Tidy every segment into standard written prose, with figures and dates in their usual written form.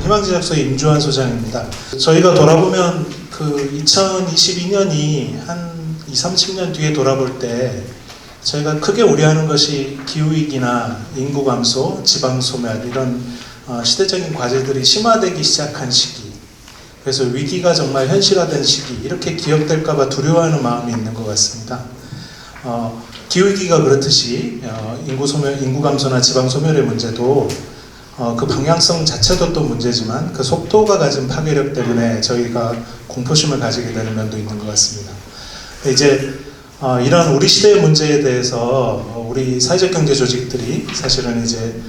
희망제작소의 임주환 소장입니다. 저희가 돌아보면 그 2022년이 한 30년 뒤에 돌아볼 때 저희가 크게 우려하는 것이 기후위기나 인구 감소, 지방 소멸 이런 시대적인 과제들이 심화되기 시작한 시기, 그래서 위기가 정말 현실화된 시기, 이렇게 기억될까봐 두려워하는 마음이 있는 것 같습니다. 기후위기가 그렇듯이 인구 감소나 지방 소멸의 문제도 그 방향성 자체도 또 문제지만 그 속도가 가진 파괴력 때문에 저희가 공포심을 가지게 되는 면도 있는 것 같습니다. 이제 이런 우리 시대의 문제에 대해서 우리 사회적 경제 조직들이 사실은 이제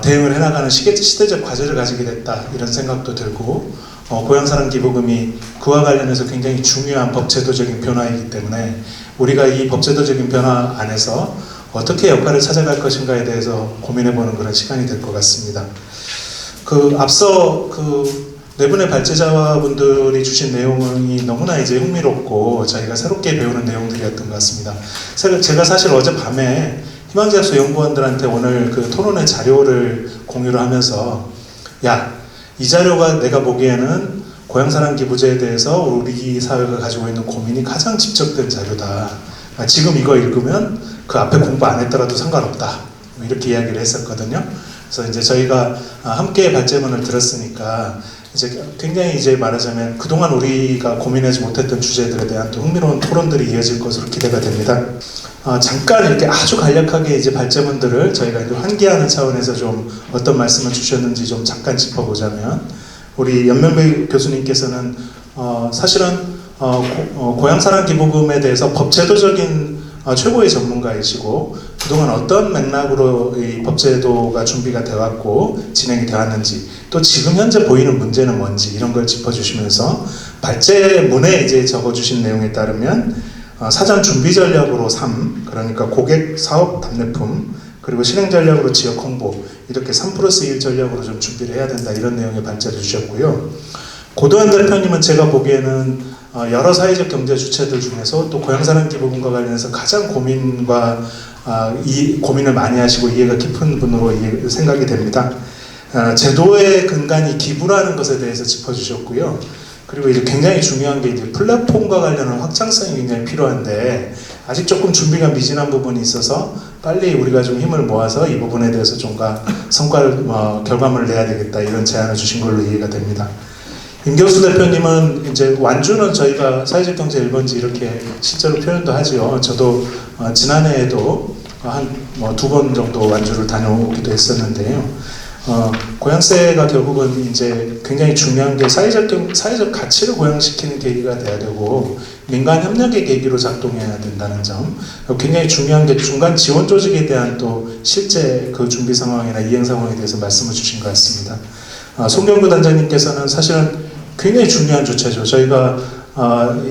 대응을 해나가는 시대적 과제를 가지게 됐다, 이런 생각도 들고, 고향사랑 기부금이 그와 관련해서 굉장히 중요한 법제도적인 변화이기 때문에 우리가 이 법제도적인 변화 안에서 어떻게 역할을 찾아갈 것인가에 대해서 고민해보는 그런 시간이 될 것 같습니다. 앞서 네 분의 발제자분들이 주신 내용이 너무나 이제 흥미롭고 저희가 새롭게 배우는 내용들이었던 것 같습니다. 제가 사실 어젯밤에 희망제작소 연구원들한테 오늘 그 토론회 자료를 공유를 하면서, 이 자료가 내가 보기에는 고향사랑 기부제에 대해서 우리 사회가 가지고 있는 고민이 가장 집적된 자료다. 지금 이거 읽으면 그 앞에 공부 안 했더라도 상관없다, 이렇게 이야기를 했었거든요. 그래서 이제 저희가 함께 발제문을 들었으니까 이제 굉장히 이제 말하자면 그동안 우리가 고민하지 못했던 주제들에 대한 또 흥미로운 토론들이 이어질 것으로 기대가 됩니다. 잠깐 이렇게 아주 간략하게 이제 발제문들을 저희가 이제 환기하는 차원에서 좀 어떤 말씀을 주셨는지 좀 잠깐 짚어보자면, 우리 연명배 교수님께서는 사실은 고향사랑 기부금에 대해서 법제도적인 최고의 전문가이시고, 그동안 어떤 맥락으로 이 법제도가 준비가 되었고 진행이 되었는지, 또 지금 현재 보이는 문제는 뭔지, 이런 걸 짚어주시면서 발제문에 이제 적어주신 내용에 따르면 사전 준비 전략으로 3, 그러니까 고객 사업 답례품, 그리고 실행 전략으로 지역 홍보, 이렇게 3+1 전략으로 좀 준비를 해야 된다, 이런 내용의 발제를 주셨고요. 고도현 대표님은 제가 보기에는 여러 사회적 경제 주체들 중에서 또 고향사랑 기부금과 관련해서 가장 고민을 많이 하시고 이해가 깊은 분으로 생각이 됩니다. 제도의 근간이 기부라는 것에 대해서 짚어주셨고요. 그리고 이제 굉장히 중요한 게 이제 플랫폼과 관련한 확장성이 굉장히 필요한데, 아직 조금 준비가 미진한 부분이 있어서 빨리 우리가 좀 힘을 모아서 이 부분에 대해서 좀가 성과를 결과물을 내야 되겠다, 이런 제안을 주신 걸로 이해가 됩니다. 임경수 대표님은 이제 완주는 저희가 사회적 경제 1번지 이렇게 실제로 표현도 하지요. 저도 지난해에도 한 2번 정도 완주를 다녀오기도 했었는데요. 고향세가 결국은 이제 굉장히 중요한 게 사회적 가치를 고양시키는 계기가 돼야 되고 민간 협력의 계기로 작동해야 된다는 점, 굉장히 중요한 게 중간 지원 조직에 대한 또 실제 그 준비 상황이나 이행 상황에 대해서 말씀을 주신 것 같습니다. 송경구 단장님께서는 사실은 굉장히 중요한 주체죠. 저희가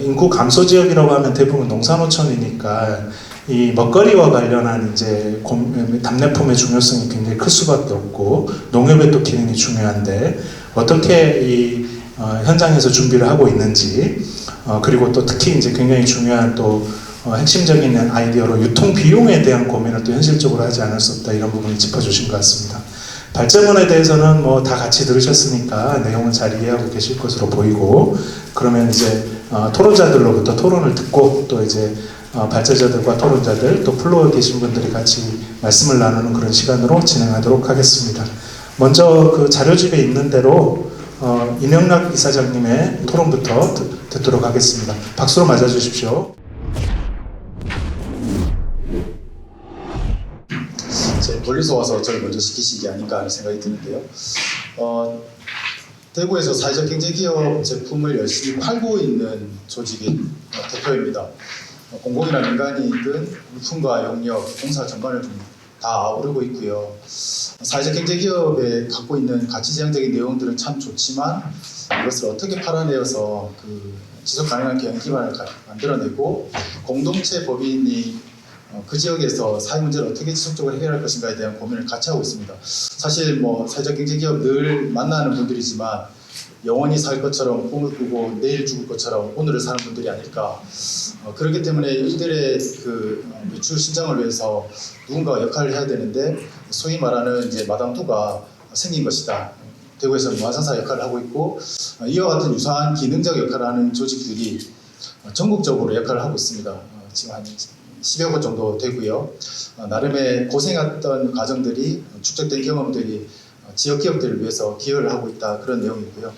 인구 감소 지역이라고 하면 대부분 농산어촌이니까 이 먹거리와 관련한 이제 답례품의 중요성이 굉장히 클 수밖에 없고, 농협의 또 기능이 중요한데 어떻게 이 현장에서 준비를 하고 있는지, 그리고 또 특히 이제 굉장히 중요한 또 핵심적인 아이디어로 유통 비용에 대한 고민을 또 현실적으로 하지 않을 수 없다, 이런 부분을 짚어주신 것 같습니다. 발제문에 대해서는 뭐 다 같이 들으셨으니까 내용은 잘 이해하고 계실 것으로 보이고, 그러면 이제 토론자들로부터 토론을 듣고 또 이제 발제자들과 토론자들, 또 플로어에 계신 분들이 같이 말씀을 나누는 그런 시간으로 진행하도록 하겠습니다. 먼저 그 자료집에 있는 대로 이명락 이사장님의 토론부터 듣도록 하겠습니다. 박수로 맞아주십시오. 멀리서 와서 저를 먼저 시키시기 아닌가 하는 생각이 드는데요. 대구에서 사회적 경제기업 제품을 열심히 팔고 있는 조직의 대표입니다. 공공이나 민간이든 물품과 영역, 공사 전반을 좀 다 아우르고 있고요. 사회적 경제기업에 갖고 있는 가치지향적인 내용들은 참 좋지만 이것을 어떻게 팔아내어서 그 지속 가능한 경영 기반을 만들어내고 공동체 법인이 그 지역에서 사회 문제를 어떻게 지속적으로 해결할 것인가에 대한 고민을 같이 하고 있습니다. 사실 사회적 경제기업 늘 만나는 분들이지만 영원히 살 것처럼 꿈을 꾸고 내일 죽을 것처럼 오늘을 사는 분들이 아닐까. 그렇기 때문에 이들의 그 매출 신장을 위해서 누군가 역할을 해야 되는데 소위 말하는 이제 마당투가 생긴 것이다. 대구에서 무한상사 역할을 하고 있고 이와 같은 유사한 기능적 역할을 하는 조직들이 전국적으로 역할을 하고 있습니다. 지금 한 10여 곳 정도 되고요. 나름의 고생했던 과정들이 축적된 경험들이 지역 기업들을 위해서 기여를 하고 있다 그런 내용이고요.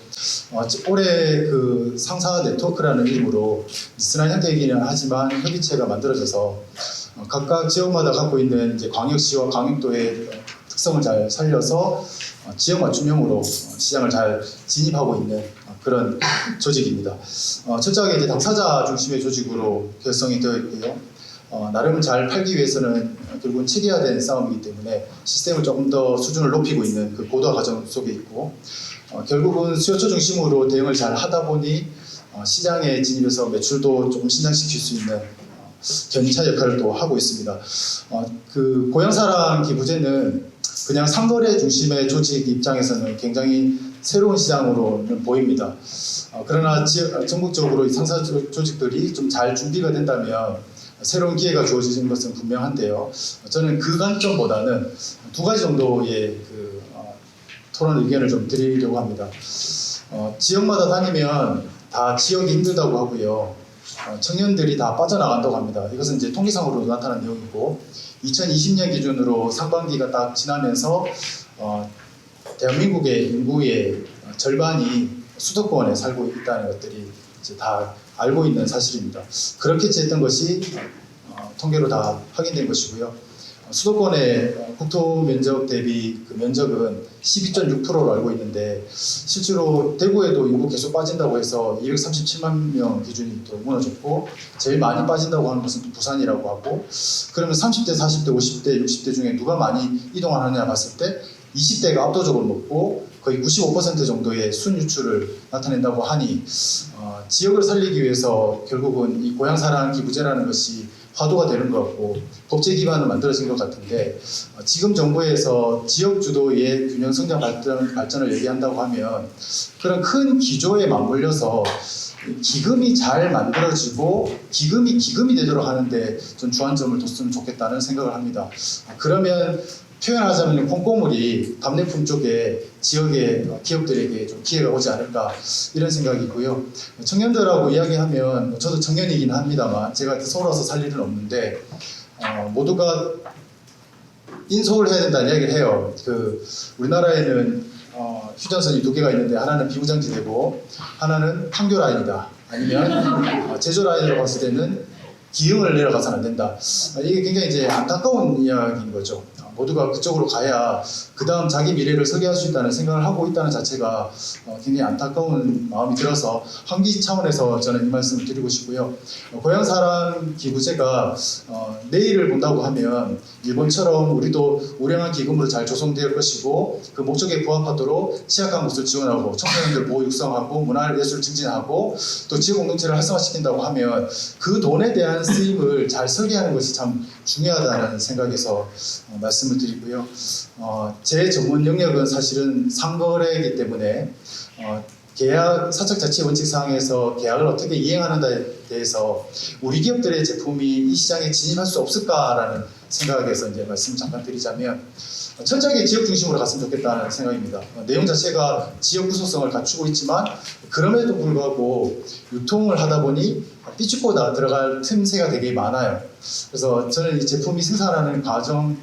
올해 그 상사 네트워크라는 이름으로 비슷한 형태이기는 하지만 협의체가 만들어져서 각각 지역마다 갖고 있는 이제 광역시와 광역도의 특성을 잘 살려서 지역 맞춤형으로 시장을 잘 진입하고 있는 그런 조직입니다. 철저하게 이제 당사자 중심의 조직으로 결성이 되어 있고요. 나름 잘 팔기 위해서는 결국은 체계화된 싸움이기 때문에 시스템을 조금 더 수준을 높이고 있는 그 고도화 과정 속에 있고 결국은 수요처 중심으로 대응을 잘 하다 보니 시장에 진입해서 매출도 조금 신장시킬 수 있는 견인차 역할을 또 하고 있습니다. 그 고향사랑 기부제는 그냥 상거래 중심의 조직 입장에서는 굉장히 새로운 시장으로는 보입니다. 그러나 전국적으로 이 상사 조직들이 좀 잘 준비가 된다면 새로운 기회가 주어지는 것은 분명한데요. 저는 그 관점보다는 두 가지 정도의 토론 의견을 좀 드리려고 합니다. 지역마다 다니면 다 지역이 힘들다고 하고요. 청년들이 다 빠져나간다고 합니다. 이것은 이제 통계상으로 나타난 내용이고 2020년 기준으로 상반기가 딱 지나면서 대한민국의 인구의 절반이 수도권에 살고 있다는 것들이 이제 다 알고 있는 사실입니다. 그렇게 했던 것이 통계로 다 확인된 것이고요. 수도권의 국토 면적 대비 그 면적은 12.6%로 알고 있는데 실제로 대구에도 인구 계속 빠진다고 해서 237만 명 기준이 또 무너졌고 제일 많이 빠진다고 하는 것은 또 부산이라고 하고 그러면 30대, 40대, 50대, 60대 중에 누가 많이 이동하느냐 봤을 때 20대가 압도적으로 높고 거의 95% 정도의 순유출을 나타낸다고 하니 지역을 살리기 위해서 결국은 이 고향사랑 기부제라는 것이 화두가 되는 것 같고 법제 기반은 만들어진 것 같은데 지금 정부에서 지역 주도의 균형 성장 발전을 얘기한다고 하면 그런 큰 기조에 맞물려서 기금이 잘 만들어지고 기금이 되도록 하는데 좀 주안점을 뒀으면 좋겠다는 생각을 합니다. 그러면 표현하자면 콩고물이 답례품 쪽에 지역의 기업들에게 좀 기회가 오지 않을까 이런 생각이고요. 청년들하고 이야기하면 저도 청년이긴 합니다만 제가 서울 와서 살 일은 없는데 모두가 인서울 해야 된다는 이야기를 해요. 우리나라에는 휴전선이 두 개가 있는데 하나는 비무장지대고 하나는 판교 라인이다. 아니면 제주 라인으로 봤을 때는 기흥을 내려가서는 안 된다. 이게 굉장히 이제 안타까운 이야기인 거죠. 모두가 그쪽으로 가야 그 다음 자기 미래를 설계할 수 있다는 생각을 하고 있다는 자체가 굉장히 안타까운 마음이 들어서 환기 차원에서 저는 이 말씀을 드리고 싶고요. 고향사랑 기부제가 내일을 본다고 하면 일본처럼 우리도 우량한 기금으로 잘 조성될 것이고 그 목적에 부합하도록 취약한 곳을 지원하고 청소년들 보호 육성하고 문화예술 증진하고 또 지역 공동체를 활성화시킨다고 하면 그 돈에 대한 쓰임을 잘 설계하는 것이 참 중요하다는 생각에서 말씀을 드리고요. 제 전문 영역은 사실은 상거래이기 때문에 계약 사적자치 원칙상에서 계약을 어떻게 이행하는가에 대해서 우리 기업들의 제품이 이 시장에 진입할 수 없을까라는 생각에서 이제 말씀 잠깐 드리자면 철저하게 지역 중심으로 갔으면 좋겠다는 생각입니다. 내용 자체가 지역 구속성을 갖추고 있지만 그럼에도 불구하고 유통을 하다 보니 삐죽고 들어갈 틈새가 되게 많아요. 그래서 저는 이 제품이 생산하는 과정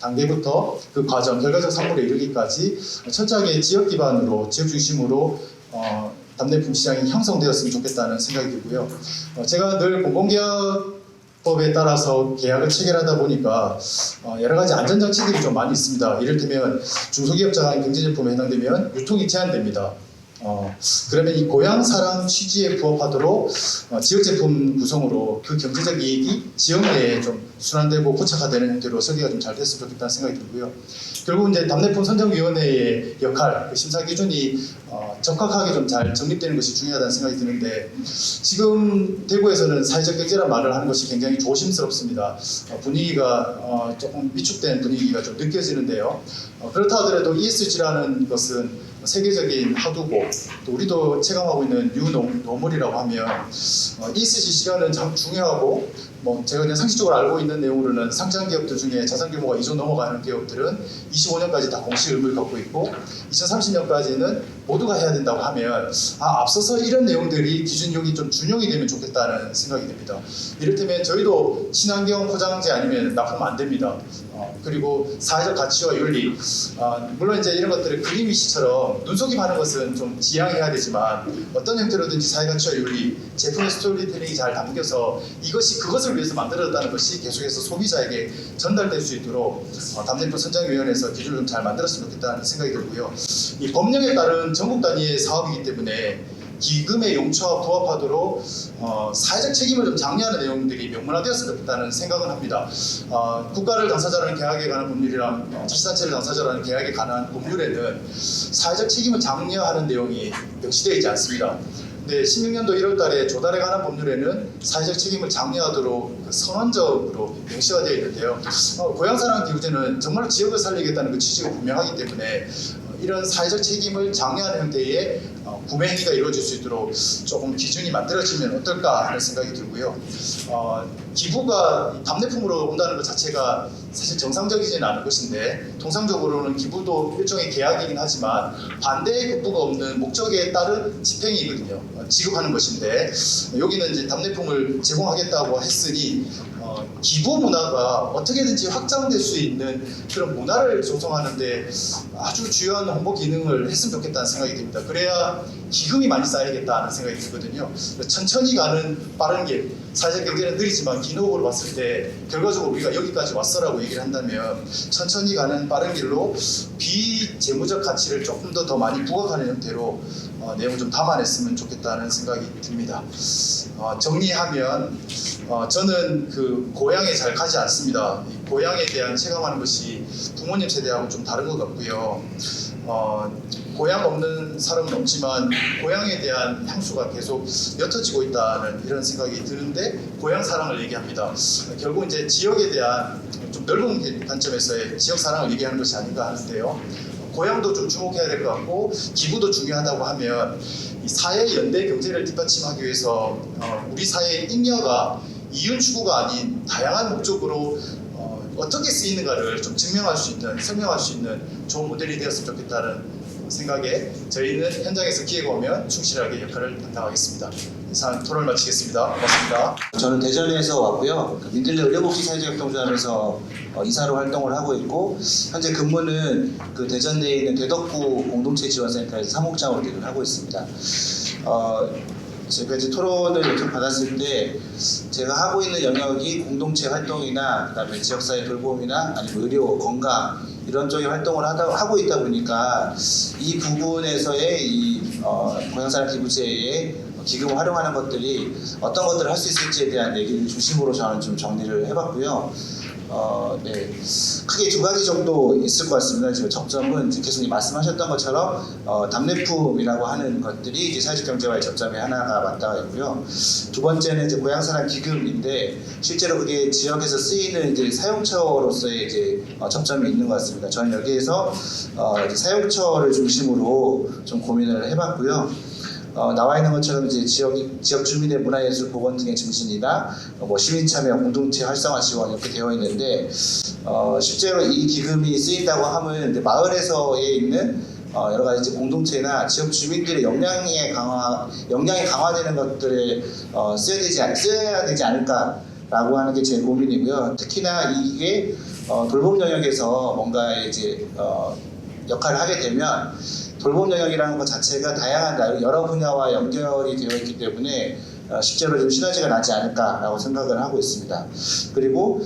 단계부터 그 과정 결과적 상물에 이르기까지 철저하게 지역 기반으로 지역 중심으로 답례품 시장이 형성되었으면 좋겠다는 생각이 들고요. 제가 늘 공공기업법에 따라서 계약을 체결하다 보니까 여러 가지 안전장치들이 좀 많이 있습니다. 이를테면 중소기업자가 경제제품에 해당되면 유통이 제한됩니다. 그러면 이 고향사랑 취지에 부합하도록 지역제품 구성으로 그 경제적 이익이 지역 내에 좀 순환되고 포착화되는 형태로 설계가 좀 잘 됐으면 좋겠다는 생각이 들고요. 결국 이제 답례품 선정위원회의 역할, 그 심사 기준이 적합하게 좀 잘 정립되는 것이 중요하다는 생각이 드는데 지금 대구에서는 사회적 경제란 말을 하는 것이 굉장히 조심스럽습니다. 분위기가 조금 위축된 분위기가 좀 느껴지는데요. 그렇다 하더라도 ESG라는 것은 세계적인 화두고 또 우리도 체감하고 있는 뉴노멀이라고 하면 ESG 실현은 참 중요하고 뭐 제가 그냥 상식적으로 알고 있는 내용으로는 상장 기업들 중에 자산 규모가 2조 넘어가는 기업들은 25년까지 다 공시 의무를 갖고 있고 2030년까지는 모두가 해야 된다고 하면 앞서서 이런 내용들이 기준력이 좀 준용이 되면 좋겠다는 생각이 듭니다. 이를테면 저희도 친환경 포장재 아니면 납품 안 됩니다. 그리고 사회적 가치와 윤리, 물론 이제 이런 것들을 그림이시처럼 눈속임하는 것은 좀 지양해야 되지만 어떤 형태로든지 사회 가치와 윤리, 제품의 스토리텔링이 잘 담겨서 이것이 그것을 위해서 만들어졌다는 것이 계속해서 소비자에게 전달될 수 있도록 담내품 선정위원회에서 기준을 좀 잘 만들었으면 좋겠다는 생각이 들고요. 이 법령에 따른 전국 단위의 사업이기 때문에 기금의 용처와 부합하도록 사회적 책임을 좀 장려하는 내용들이 명문화되었으면 좋겠다는 생각은 합니다. 국가를 당사자로 하는 계약에 관한 법률이랑 자치단체를 당사자로 하는 계약에 관한 법률에는 사회적 책임을 장려하는 내용이 명시되어 있지 않습니다. 근데 16년도 1월달에 조달에 관한 법률에는 사회적 책임을 장려하도록 선언적으로 명시가 되어 있는데요. 고향사랑 기부제는 정말로 지역을 살리겠다는 그 취지가 분명하기 때문에 이런 사회적 책임을 장려하는 형태의 구매 행위가 이루어질 수 있도록 조금 기준이 만들어지면 어떨까 하는 생각이 들고요. 기부가 답례품으로 온다는 것 자체가 사실 정상적이지는 않은 것인데 통상적으로는 기부도 일종의 계약이긴 하지만 반대의 극부가 없는 목적에 따른 집행이거든요. 지급하는 것인데 여기는 이제 답례품을 제공하겠다고 했으니 기부 문화가 어떻게든지 확장될 수 있는 그런 문화를 조성하는데 아주 주요한 홍보 기능을 했으면 좋겠다는 생각이 듭니다. 그래야 기금이 많이 쌓이겠다는 생각이 들거든요. 천천히 가는 빠른 길, 사회적 경제는 느리지만 기록으로 봤을 때 결과적으로 우리가 여기까지 왔어라고 얘기를 한다면 천천히 가는 빠른 길로 비재무적 가치를 조금 더 많이 부각하는 형태로 내용을 좀 담아냈으면 좋겠다는 생각이 듭니다. 정리하면 저는 그 고향에 잘 가지 않습니다. 이 고향에 대한 체감하는 것이 부모님 세대하고 좀 다른 것 같고요. 고향 없는 사람은 없지만 고향에 대한 향수가 계속 옅어지고 있다는 이런 생각이 드는데 고향 사랑을 얘기합니다. 결국 이제 지역에 대한 좀 넓은 관점에서의 지역 사랑을 얘기하는 것이 아닌가 하는데요. 고향도 좀 주목해야 될 것 같고 기부도 중요하다고 하면 이 사회 연대 경제를 뒷받침하기 위해서 우리 사회의 잉여가 이윤 추구가 아닌 다양한 목적으로 어떻게 쓰이는가를 좀 증명할 수 있는, 설명할 수 있는 좋은 모델이 되었으면 좋겠다는 생각에 저희는 현장에서 기회가 오면 충실하게 역할을 담당하겠습니다. 이상 토론을 마치겠습니다. 고맙습니다. 저는 대전에서 왔고요. 민들레 의료복지 사회적협동조합에서 이사로 활동을 하고 있고 현재 근무는 그 대전내에 있는 대덕구 공동체지원센터에서 사무국장으로 일을 하고 있습니다. 제가 이제 토론을 이렇게 받았을 때 제가 하고 있는 영역이 공동체 활동이나 그다음에 지역사회 돌봄이나 아니면 의료, 건강 이런 쪽의 활동을 하고 있다 보니까 이 부분에서의 이 고향사랑 기부제의 기금을 활용하는 것들이 어떤 것들을 할 수 있을지에 대한 얘기를 중심으로 저는 좀 정리를 해봤고요. 네. 크게 두 가지 정도 있을 것 같습니다. 지금 접점은 계속 말씀하셨던 것처럼 답례품이라고 하는 것들이 이제 사회적 경제와의 접점의 하나가 맞닿아 있고요. 두 번째는 이제 고향사랑 기금인데 실제로 그게 지역에서 쓰이는 이제 사용처로서의 이제 접점이 있는 것 같습니다. 저는 여기에서 이제 사용처를 중심으로 좀 고민을 해봤고요. 나와 있는 것처럼 이제 지역 주민의 문화예술 복원 등의 증진이나 뭐 시민참여, 공동체 활성화 지원 이렇게 되어 있는데 실제로 이 기금이 쓰인다고 하면 이제 마을에서에 있는 여러 가지 공동체나 지역 주민들의 역량이 강화되는 것들에 써야 되지 않을까라고 하는 게 제 고민이고요. 특히나 이게 돌봄 영역에서 뭔가 이제 역할을 하게 되면 돌봄 영역이라는 것 자체가 다양한 여러 분야와 연결이 되어 있기 때문에 실제로 좀 시너지가 나지 않을까라고 생각을 하고 있습니다. 그리고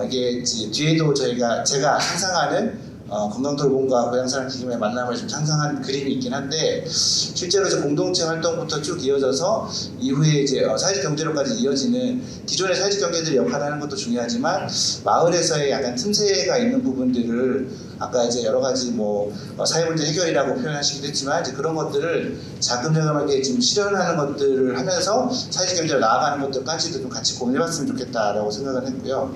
이게 이제 뒤에도 제가 상상하는 건강돌봄과 고향사랑 기금의 만남을 좀 상상한 그림이 있긴 한데 실제로 이제 공동체 활동부터 쭉 이어져서 이후에 이제 사회적 경제로까지 이어지는 기존의 사회적 경제들이 역할하는 것도 중요하지만 마을에서의 약간 틈새가 있는 부분들을 아까 이제 여러 가지 뭐 사회 문제 해결이라고 표현하시기도 했지만 이제 그런 것들을 자금자금하게 지금 실현하는 것들을 하면서 사회적 경제로 나아가는 것들까지도 좀 같이 고민해봤으면 좋겠다라고 생각을 했고요.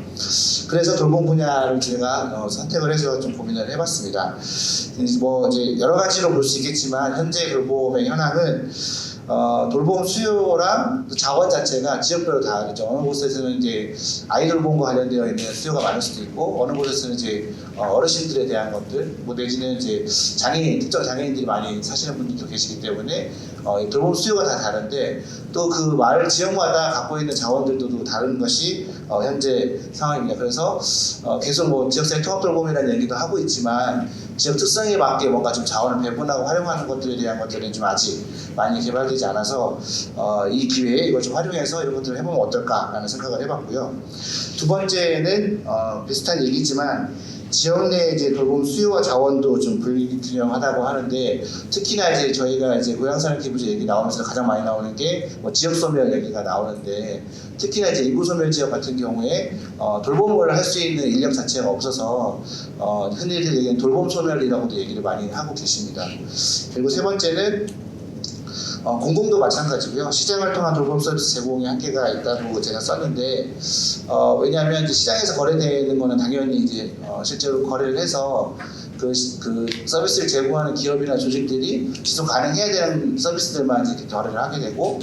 그래서 돌봄 분야를 제가 선택을 해서 좀 고민을 해봤습니다. 뭐 이제 여러 가지로 볼 수 있겠지만 현재 돌봄의 현황은 돌봄 수요랑 또 자원 자체가 지역별로 다르죠. 어느 곳에서는 이제 아이 돌봄과 관련되어 있는 수요가 많을 수도 있고, 어느 곳에서는 이제 어르신들에 대한 것들, 뭐 내지는 이제 장애인, 특정 장애인들이 많이 사시는 분들도 계시기 때문에 이 돌봄 수요가 다 다른데, 또 그 마을 지역마다 갖고 있는 자원들도 다른 것이 현재 상황입니다. 그래서 계속 뭐 지역사회 통합 돌봄이라는 얘기도 하고 있지만, 지역 특성에 맞게 뭔가 좀 자원을 배분하고 활용하는 것들에 대한 것들은 좀 아직 많이 개발되지 않아서 이 기회에 이걸 좀 활용해서 이런 것들을 해보면 어떨까라는 생각을 해봤고요. 두 번째는 비슷한 얘기지만, 지역 내 이제 돌봄 수요와 자원도 좀 불균형하다고 하는데, 특히나 이제 저희가 이제 고향사랑 기부제 얘기 나오면서 가장 많이 나오는 게 뭐 지역 소멸 얘기가 나오는데, 특히나 이제 인구 소멸 지역 같은 경우에 돌봄을 할 수 있는 인력 자체가 없어서 흔히들 얘기하는 돌봄 소멸이라고도 얘기를 많이 하고 계십니다. 그리고 세 번째는 공공도 마찬가지고요. 시장을 통한 돌봄 서비스 제공의 한계가 있다고 제가 썼는데, 왜냐하면 이제 시장에서 거래되는 거는 당연히 이제 실제로 거래를 해서 그 서비스를 제공하는 기업이나 조직들이 지속 가능해야 되는 서비스들만 이제 거래를 하게 되고,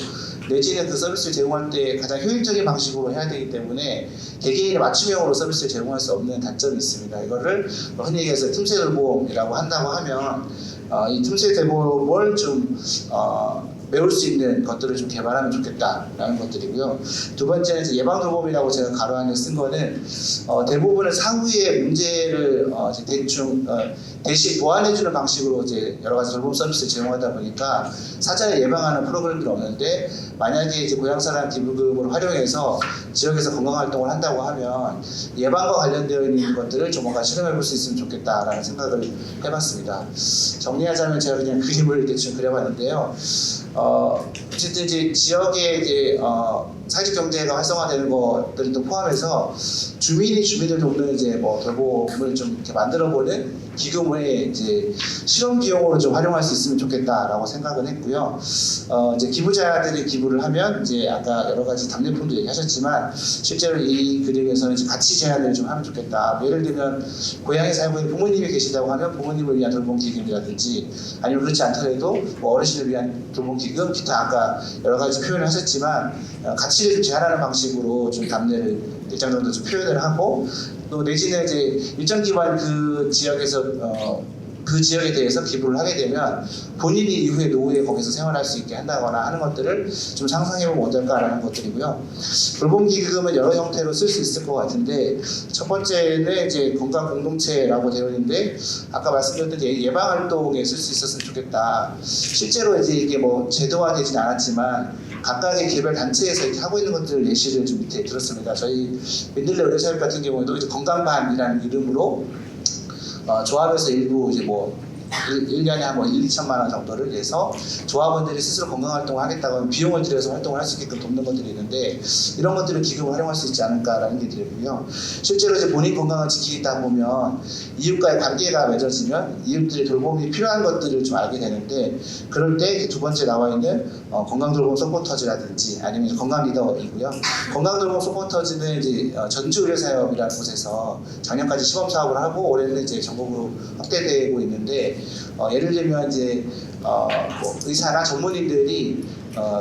내지는 그 서비스를 제공할 때 가장 효율적인 방식으로 해야 되기 때문에 개개인의 맞춤형으로 서비스를 제공할 수 없는 단점이 있습니다. 이거를 흔히 얘기해서 틈새 돌봄이라고 한다고 하면, 이 틈새 돌봄을 좀 메울 수 있는 것들을 좀 개발하면 좋겠다라는 것들이고요. 두 번째는 이제 예방 돌봄이라고 제가 가로 안에 쓴 거는 대부분은 사후의 문제를 대신 보완해주는 방식으로 이제 여러 가지 돌봄 서비스를 제공하다 보니까 사전에 예방하는 프로그램들이 없는데, 만약에 이제 고향사랑 기부금을 활용해서 지역에서 건강활동을 한다고 하면 예방과 관련되어 있는 것들을 좀 뭔가 실험해볼 수 있으면 좋겠다라는 생각을 해봤습니다. 정리하자면 제가 그냥 그림을 대충 그려봤는데요. 어쨌든 이제 지역의 이제 사회적 경제가 활성화되는 것들을 또 포함해서 주민이 주민을 돕는 이제 뭐 돌봄을 좀 이렇게 만들어보는 기금을 이제 실험 비용으로 좀 활용할 수 있으면 좋겠다라고 생각을 했고요. 이제 기부자들이 기부를 하면 이제 아까 여러 가지 답례품도 얘기하셨지만, 실제로 이 그림에서는 이제 가치 제한을 좀 하면 좋겠다. 예를 들면 고향에 살고 있는 부모님이 계시다고 하면 부모님을 위한 돌봄 기금이라든지, 아니면 그렇지 않더라도 뭐 어르신을 위한 돌봄 기금, 기타 아까 여러 가지 표현을 하셨지만 가치를 좀 제한하는 방식으로 좀 답례를 일정 정도 좀 표현을 하고, 또 내지는 이제 일정 기간 그 지역에서 그 지역에 대해서 기부를 하게 되면 본인이 이후에 노후에 거기서 생활할 수 있게 한다거나 하는 것들을 좀 상상해보면 어떨까라는 것들이고요. 돌봄기금은 여러 형태로 쓸 수 있을 것 같은데, 첫 번째는 이제 건강 공동체라고 되어 있는데, 아까 말씀드렸던 예방 활동에 쓸 수 있었으면 좋겠다. 실제로 이제 이게 뭐 제도화되진 않았지만 각각의 개별 단체에서 이렇게 하고 있는 것들을 예시를 좀 밑에 들었습니다. 저희 민들레 의료사업 같은 경우에도 이제 건강반이라는 이름으로 조합에서 일부 이제 뭐 1년에 한 1, 2천만 원 정도를 내서 조합원들이 스스로 건강활동을 하겠다고 하면 비용을 들여서 활동을 할 수 있게끔 돕는 것들이 있는데, 이런 것들을 기금을 활용할 수 있지 않을까라는 게 들고요. 실제로 이제 본인 건강을 지키겠다 보면 이웃과의 관계가 맺어지면 이웃들의 돌봄이 필요한 것들을 좀 알게 되는데, 그럴 때 두 번째 나와 있는 건강돌봄 서포터즈라든지 아니면 건강 리더이고요. 건강돌봄 서포터즈는 이제 전주의료사업이라는 곳에서 작년까지 시범 사업을 하고 올해는 이제 전국으로 확대되고 있는데, 예를 들면 이제 뭐 의사나 전문의들이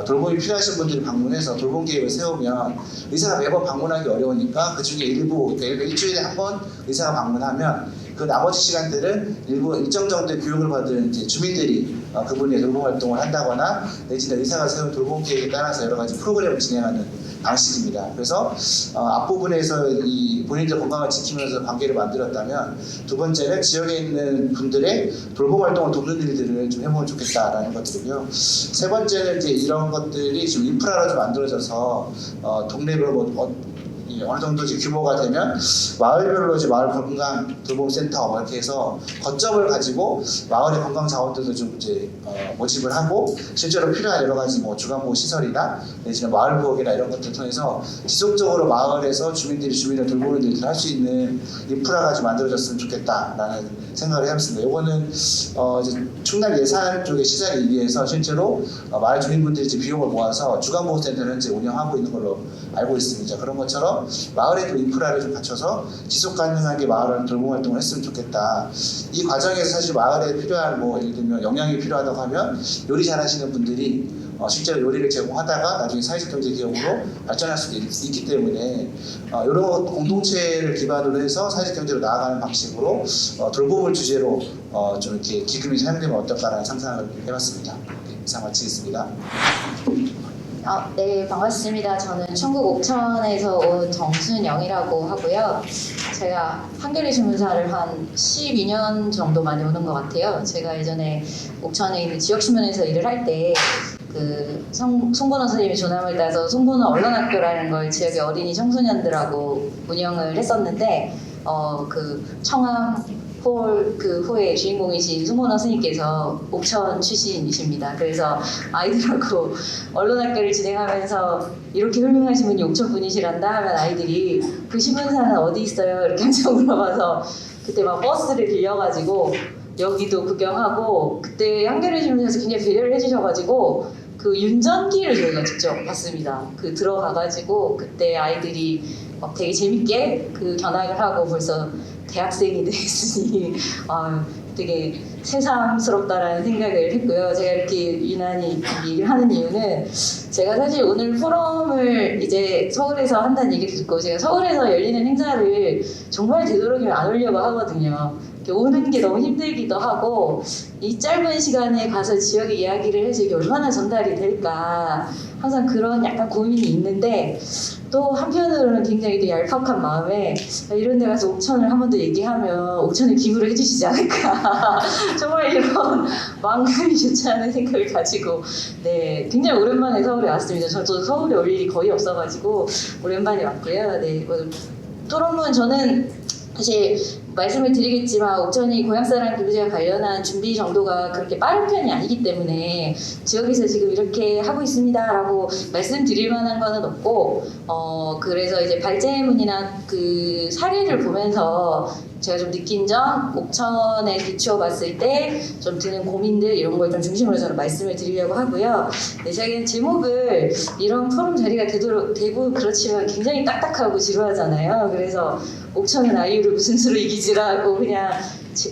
돌봄이 필요하신 분들이 방문해서 돌봄 계획을 세우면 의사가 매번 방문하기 어려우니까 그 중에 일부, 그러니까 일주일에 한 번 의사가 방문하면 그 나머지 시간들은 일정 정도의 교육을 받은 이제 주민들이 그분의 돌봄 활동을 한다거나, 내지는 의사가 세운 돌봄 계획에 따라서 여러 가지 프로그램을 진행하는 방식입니다. 그래서 앞부분에서 이 본인들 건강을 지키면서 관계를 만들었다면, 두 번째는 지역에 있는 분들의 돌봄 활동을 돕는 일들을 좀 해보면 좋겠다라는 것들이고요. 세 번째는 이제 이런 것들이 좀 인프라로 좀 만들어져서 동네별로 뭐 어느 정도 이제 규모가 되면 마을별로 이제 마을 건강 돌봄 센터 이렇게 해서 거점을 가지고 마을의 건강 자원들도 좀 이제 모집을 하고, 실제로 필요한 여러 가지 뭐 주간보호 시설이나 내지는 마을 부엌이나 이런 것들 통해서 지속적으로 마을에서 주민들이 주민을 돌보는 일들을 할 수 있는 인프라가 좀 만들어졌으면 좋겠다라는 생각을 해봤습니다. 이거는 이제 충남 예산 쪽의 시장에 의해서 실제로 마을 주민분들이 이제 비용을 모아서 주간보호센터를 이제 운영하고 있는 걸로 알고 있습니다. 그런 것처럼 마을에도 인프라를 좀 갖춰서 지속 가능하게 마을 돌봄 활동을 했으면 좋겠다. 이 과정에서 사실 마을에 필요한 뭐 예를 들면 영양이 필요하다고 하면 요리 잘하시는 분들이 실제로 요리를 제공하다가 나중에 사회적 경제 기업으로 발전할 수도 있기 때문에 이런 공동체를 기반으로 해서 사회적 경제로 나아가는 방식으로 돌봄을 주제로 좀 이렇게 기금이 사용되면 어떨까라는 상상을 해봤습니다. 네, 이상 마치겠습니다. 네, 반갑습니다. 저는 충북 옥천에서 온 정순영이라고 하고요. 제가 한겨레 신문사를 한 12년 정도 많이 오는 것 같아요. 제가 예전에 옥천에 있는 지역신문에서 일을 할 때 송건호 선생님이 조남을 따서 송건호 언론학교라는 걸 지역의 어린이 청소년들하고 운영을 했었는데 그 청암 홀 그 후에 주인공이신 송건호 선생님께서 옥천 출신이십니다. 그래서 아이들하고 언론학교를 진행하면서 이렇게 훌륭하신 분이 옥천 분이시란다 하면 아이들이 그 신문사는 어디 있어요? 이렇게 항상 물어봐서 그때 막 버스를 빌려가지고 여기도 구경하고 그때 한겨레 신문사에서 굉장히 배려를 해주셔가지고 그 윤전기를 저희가 직접 봤습니다. 그 들어가가지고 그때 아이들이 막 되게 재밌게 그 견학을 하고 벌써 대학생이 됐으니 되게 새삼스럽다라는 생각을 했고요. 제가 이렇게 유난히 얘기를 하는 이유는 제가 사실 오늘 포럼을 이제 서울에서 한다는 얘기를 듣고 제가 서울에서 열리는 행사를 정말 되도록이면 안 오려고 하거든요. 오는 게 너무 힘들기도 하고 이 짧은 시간에 가서 지역의 이야기를 해서 이게 얼마나 전달이 될까 항상 그런 약간 고민이 있는데 또 한편으로는 굉장히 또 얄팍한 마음에 이런 데 가서 옥천을 한 번 더 얘기하면 옥천에 기부를 해주시지 않을까 정말 이런 마음감이 좋지 않은 생각을 가지고 네 굉장히 오랜만에 서울에 왔습니다. 저도 서울에 올 일이 거의 없어가지고 오랜만에 왔고요. 네 토론문 저는 사실 말씀을 드리겠지만 옥천이 고향사랑 기부제와 관련한 준비 정도가 그렇게 빠른 편이 아니기 때문에 지역에서 지금 이렇게 하고 있습니다라고 말씀드릴 만한 거는 없고 그래서 이제 발제문이나 그 사례를 보면서 제가 좀 느낀 점, 옥천에 비추어 봤을 때 좀 드는 고민들 이런 걸 좀 중심으로 저는 말씀을 드리려고 하고요. 네, 제가 제목을 이런 포럼 자리가 되도록 대부분 그렇지만 굉장히 딱딱하고 지루하잖아요. 그래서 옥천은 아이유를 무슨 수로 이기지라고 그냥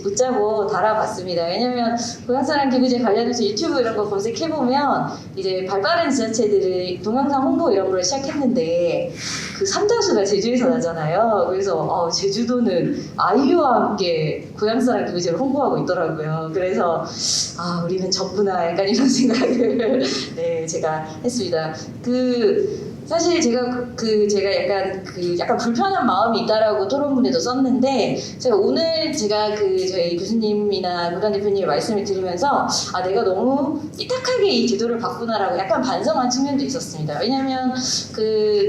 붙잡고 달아봤습니다. 왜냐면 고향사랑 기부제 관련해서 유튜브 이런 거 검색해보면 이제 발빠른 지자체들이 동영상 홍보 이런 걸 시작했는데 그 3다수가 제주에서 나잖아요. 그래서 제주도는 아이유와 함께 고향사랑 기부제를 홍보하고 있더라고요. 그래서 우리는 졌구나 약간 이런 생각을 네 제가 했습니다. 사실 제가 약간 불편한 마음이 있다라고 토론문에도 썼는데 제가 오늘 제가 저희 교수님이나 문관 대표님 말씀을 드리면서 내가 너무 삐딱하게 이 제도를 봤구나라고 약간 반성한 측면도 있었습니다. 왜냐하면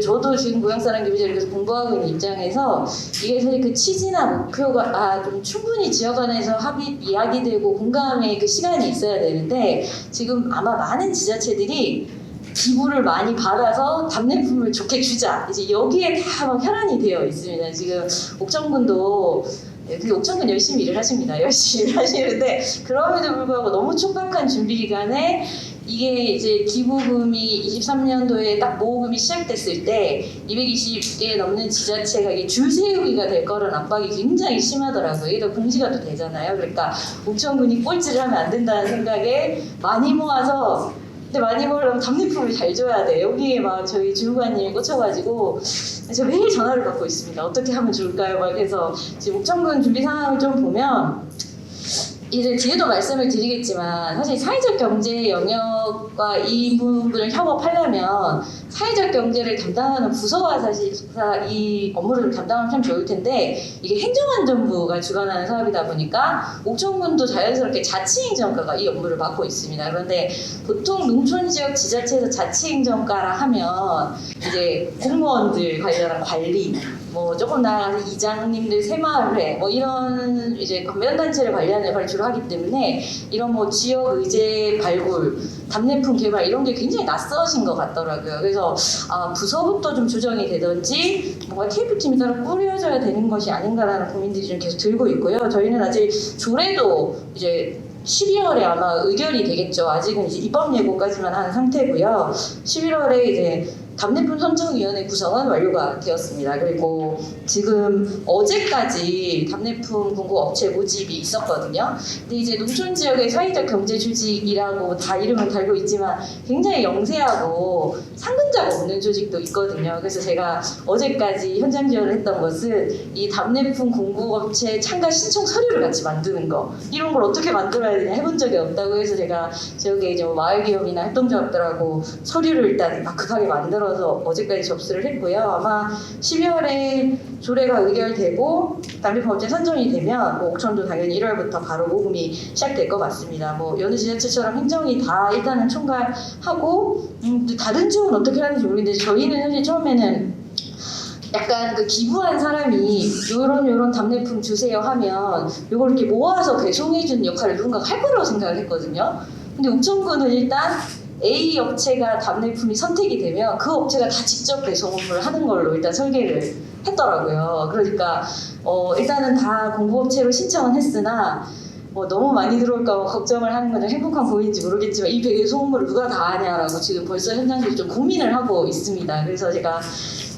저도 지금 고향사랑 기부제를 계속 공부하고 있는 입장에서 이게 사실 그 취지나 목표가 좀 충분히 지역 안에서 이야기되고 공감의 그 시간이 있어야 되는데 지금 아마 많은 지자체들이 기부를 많이 받아서 답례품을 좋게 주자 이제 여기에 다 막 혈안이 되어 있습니다. 지금 옥천군도 옥천군 열심히 일을 하십니다. 열심히 일을 하시는데 그럼에도 불구하고 너무 촉박한 준비 기간에 이게 이제 기부금이 23년도에 딱 모금이 시작됐을 때 220개 넘는 지자체가 이게 줄 세우기가 될 거라는 압박이 굉장히 심하더라고요. 이게 더 공지가 또 되잖아요. 그러니까 옥천군이 꼴찌를 하면 안 된다는 생각에 많이 모아서 근데 많이 모으려면 답례품을 잘 줘야 돼. 여기에 막 저희 주무관님이 꽂혀가지고 저 매일 전화를 받고 있습니다. 어떻게 하면 좋을까요? 막 해서 지금 옥천군 준비 상황을 좀 보면 이제 뒤에도 말씀을 드리겠지만 사실 사회적 경제 영역과 이 부분을 협업하려면 사회적 경제를 담당하는 부서와 사실 이 업무를 좀 담당하면 참 좋을 텐데 이게 행정안전부가 주관하는 사업이다 보니까 옥천군도 자연스럽게 자치행정과가 이 업무를 맡고 있습니다. 그런데 보통 농촌지역 지자체에서 자치행정과라 하면 이제 공무원들 관련한 관리 조금 나아가서 이장님들 새마을회 이런 이제 관변단체를 관리하는 역할을 주로 하기 때문에 이런 지역 의제 발굴, 답례품 개발 이런 게 굉장히 낯서신 것 같더라고요. 그래서 부서부터 좀 조정이 되든지 뭔가 TF팀이 따로 꾸려져야 되는 것이 아닌가라는 고민들이 좀 계속 들고 있고요. 저희는 아직 조례도 이제 12월에 아마 의결이 되겠죠. 아직은 이제 입법 예고까지만 한 상태고요. 11월에 이제 답례품 선정위원회 구성은 완료가 되었습니다. 그리고 지금 어제까지 답례품 공급 업체 모집이 있었거든요. 근데 이제 농촌 지역의 사회적 경제 조직이라고 다 이름을 달고 있지만 굉장히 영세하고 상근자가 없는 조직도 있거든요. 그래서 제가 어제까지 현장 지원을 했던 것은 이 답례품 공급업체 참가 신청 서류를 같이 만드는 거, 이런 걸 어떻게 만들어야 되냐 해본 적이 없다고 해서 제가 지역에 이제 마을기업이나 협동조합들하고 서류를 일단 막 급하게 만들어서 어제까지 접수를 했고요. 아마 12월에 조례가 의결되고 답례품 업체 선정이 되면 뭐 옥천도 당연히 1월부터 바로 모금이 시작될 것 같습니다. 뭐 여느 지자체처럼 행정이 다 일단은 총괄하고 다른 지역은 어떻게 하는지 모르겠는데 저희는 사실 처음에는 약간 그 기부한 사람이 요런 답례품 주세요 하면 요걸 이렇게 모아서 배송해주는 역할을 누군가가 할 거라고 생각을 했거든요. 근데 옥천군은 일단 A 업체가 답례품이 선택이 되면 그 업체가 다 직접 배송을 하는 걸로 일단 설계를 했더라고요. 그러니까 일단은 다 공부업체로 신청은 했으나 너무 많이 들어올까 봐 걱정을 하는 건 행복한 고민인지 모르겠지만 이 배송물을 누가 다 하냐라고 지금 벌써 현장들이 좀 고민을 하고 있습니다. 그래서 제가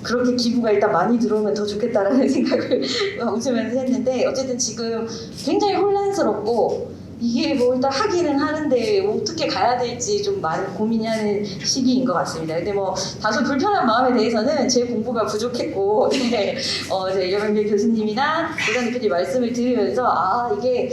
그렇게 기부가 일단 많이 들어오면 더 좋겠다라는 생각을 웃으면서 했는데 어쨌든 지금 굉장히 혼란스럽고 이게 뭐 일단 하기는 하는데 뭐 어떻게 가야 될지 좀 많이 고민하는 시기인 것 같습니다. 근데 뭐 다소 불편한 마음에 대해서는 제 공부가 부족했고 네, 제 이명길 교수님이나 조단 대표님 말씀을 들으면서 이게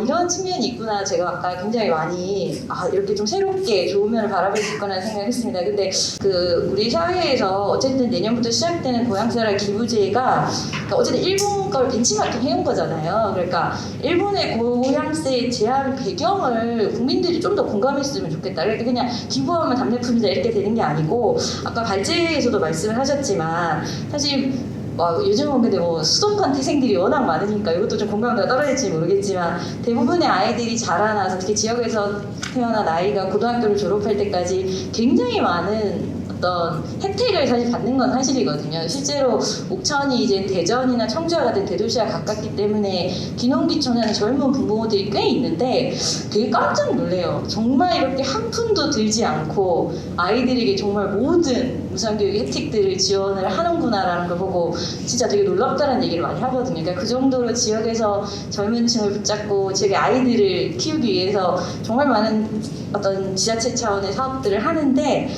이런 측면이 있구나, 제가 아까 굉장히 많이 이렇게 좀 새롭게 좋은 면을 바라볼 수 있구나 생각했습니다. 근데 그 우리 사회에서 어쨌든 내년부터 시작되는 고향사랑 기부제가 그러니까 어쨌든 일본 걸 벤치마킹 해온 거잖아요. 그러니까 일본의 고향세 제한 배경을 국민들이 좀 더 공감했으면 좋겠다. 그러니까 그냥 기부하면 답례품이다 이렇게 되는 게 아니고 아까 발제에서도 말씀을 하셨지만 사실 요즘은 근데 뭐 수도권 태생들이 워낙 많으니까 이것도 좀 공감도가 떨어질지 모르겠지만 대부분의 아이들이 자라나서 특히 지역에서 태어난 아이가 고등학교를 졸업할 때까지 굉장히 많은 어떤 혜택을 사실 받는 건 사실이거든요. 실제로 옥천이 이제 대전이나 청주와 같은 대도시와 가깝기 때문에 귀농귀촌하는 젊은 부모들이 꽤 있는데 되게 깜짝 놀래요. 정말 이렇게 한 푼도 들지 않고 아이들에게 정말 모든 무상교육 혜택들을 지원을 하는구나라는 걸 보고 진짜 되게 놀랍다는 얘기를 많이 하거든요. 그러니까 그 정도로 지역에서 젊은 층을 붙잡고 지역의 아이들을 키우기 위해서 정말 많은 어떤 지자체 차원의 사업들을 하는데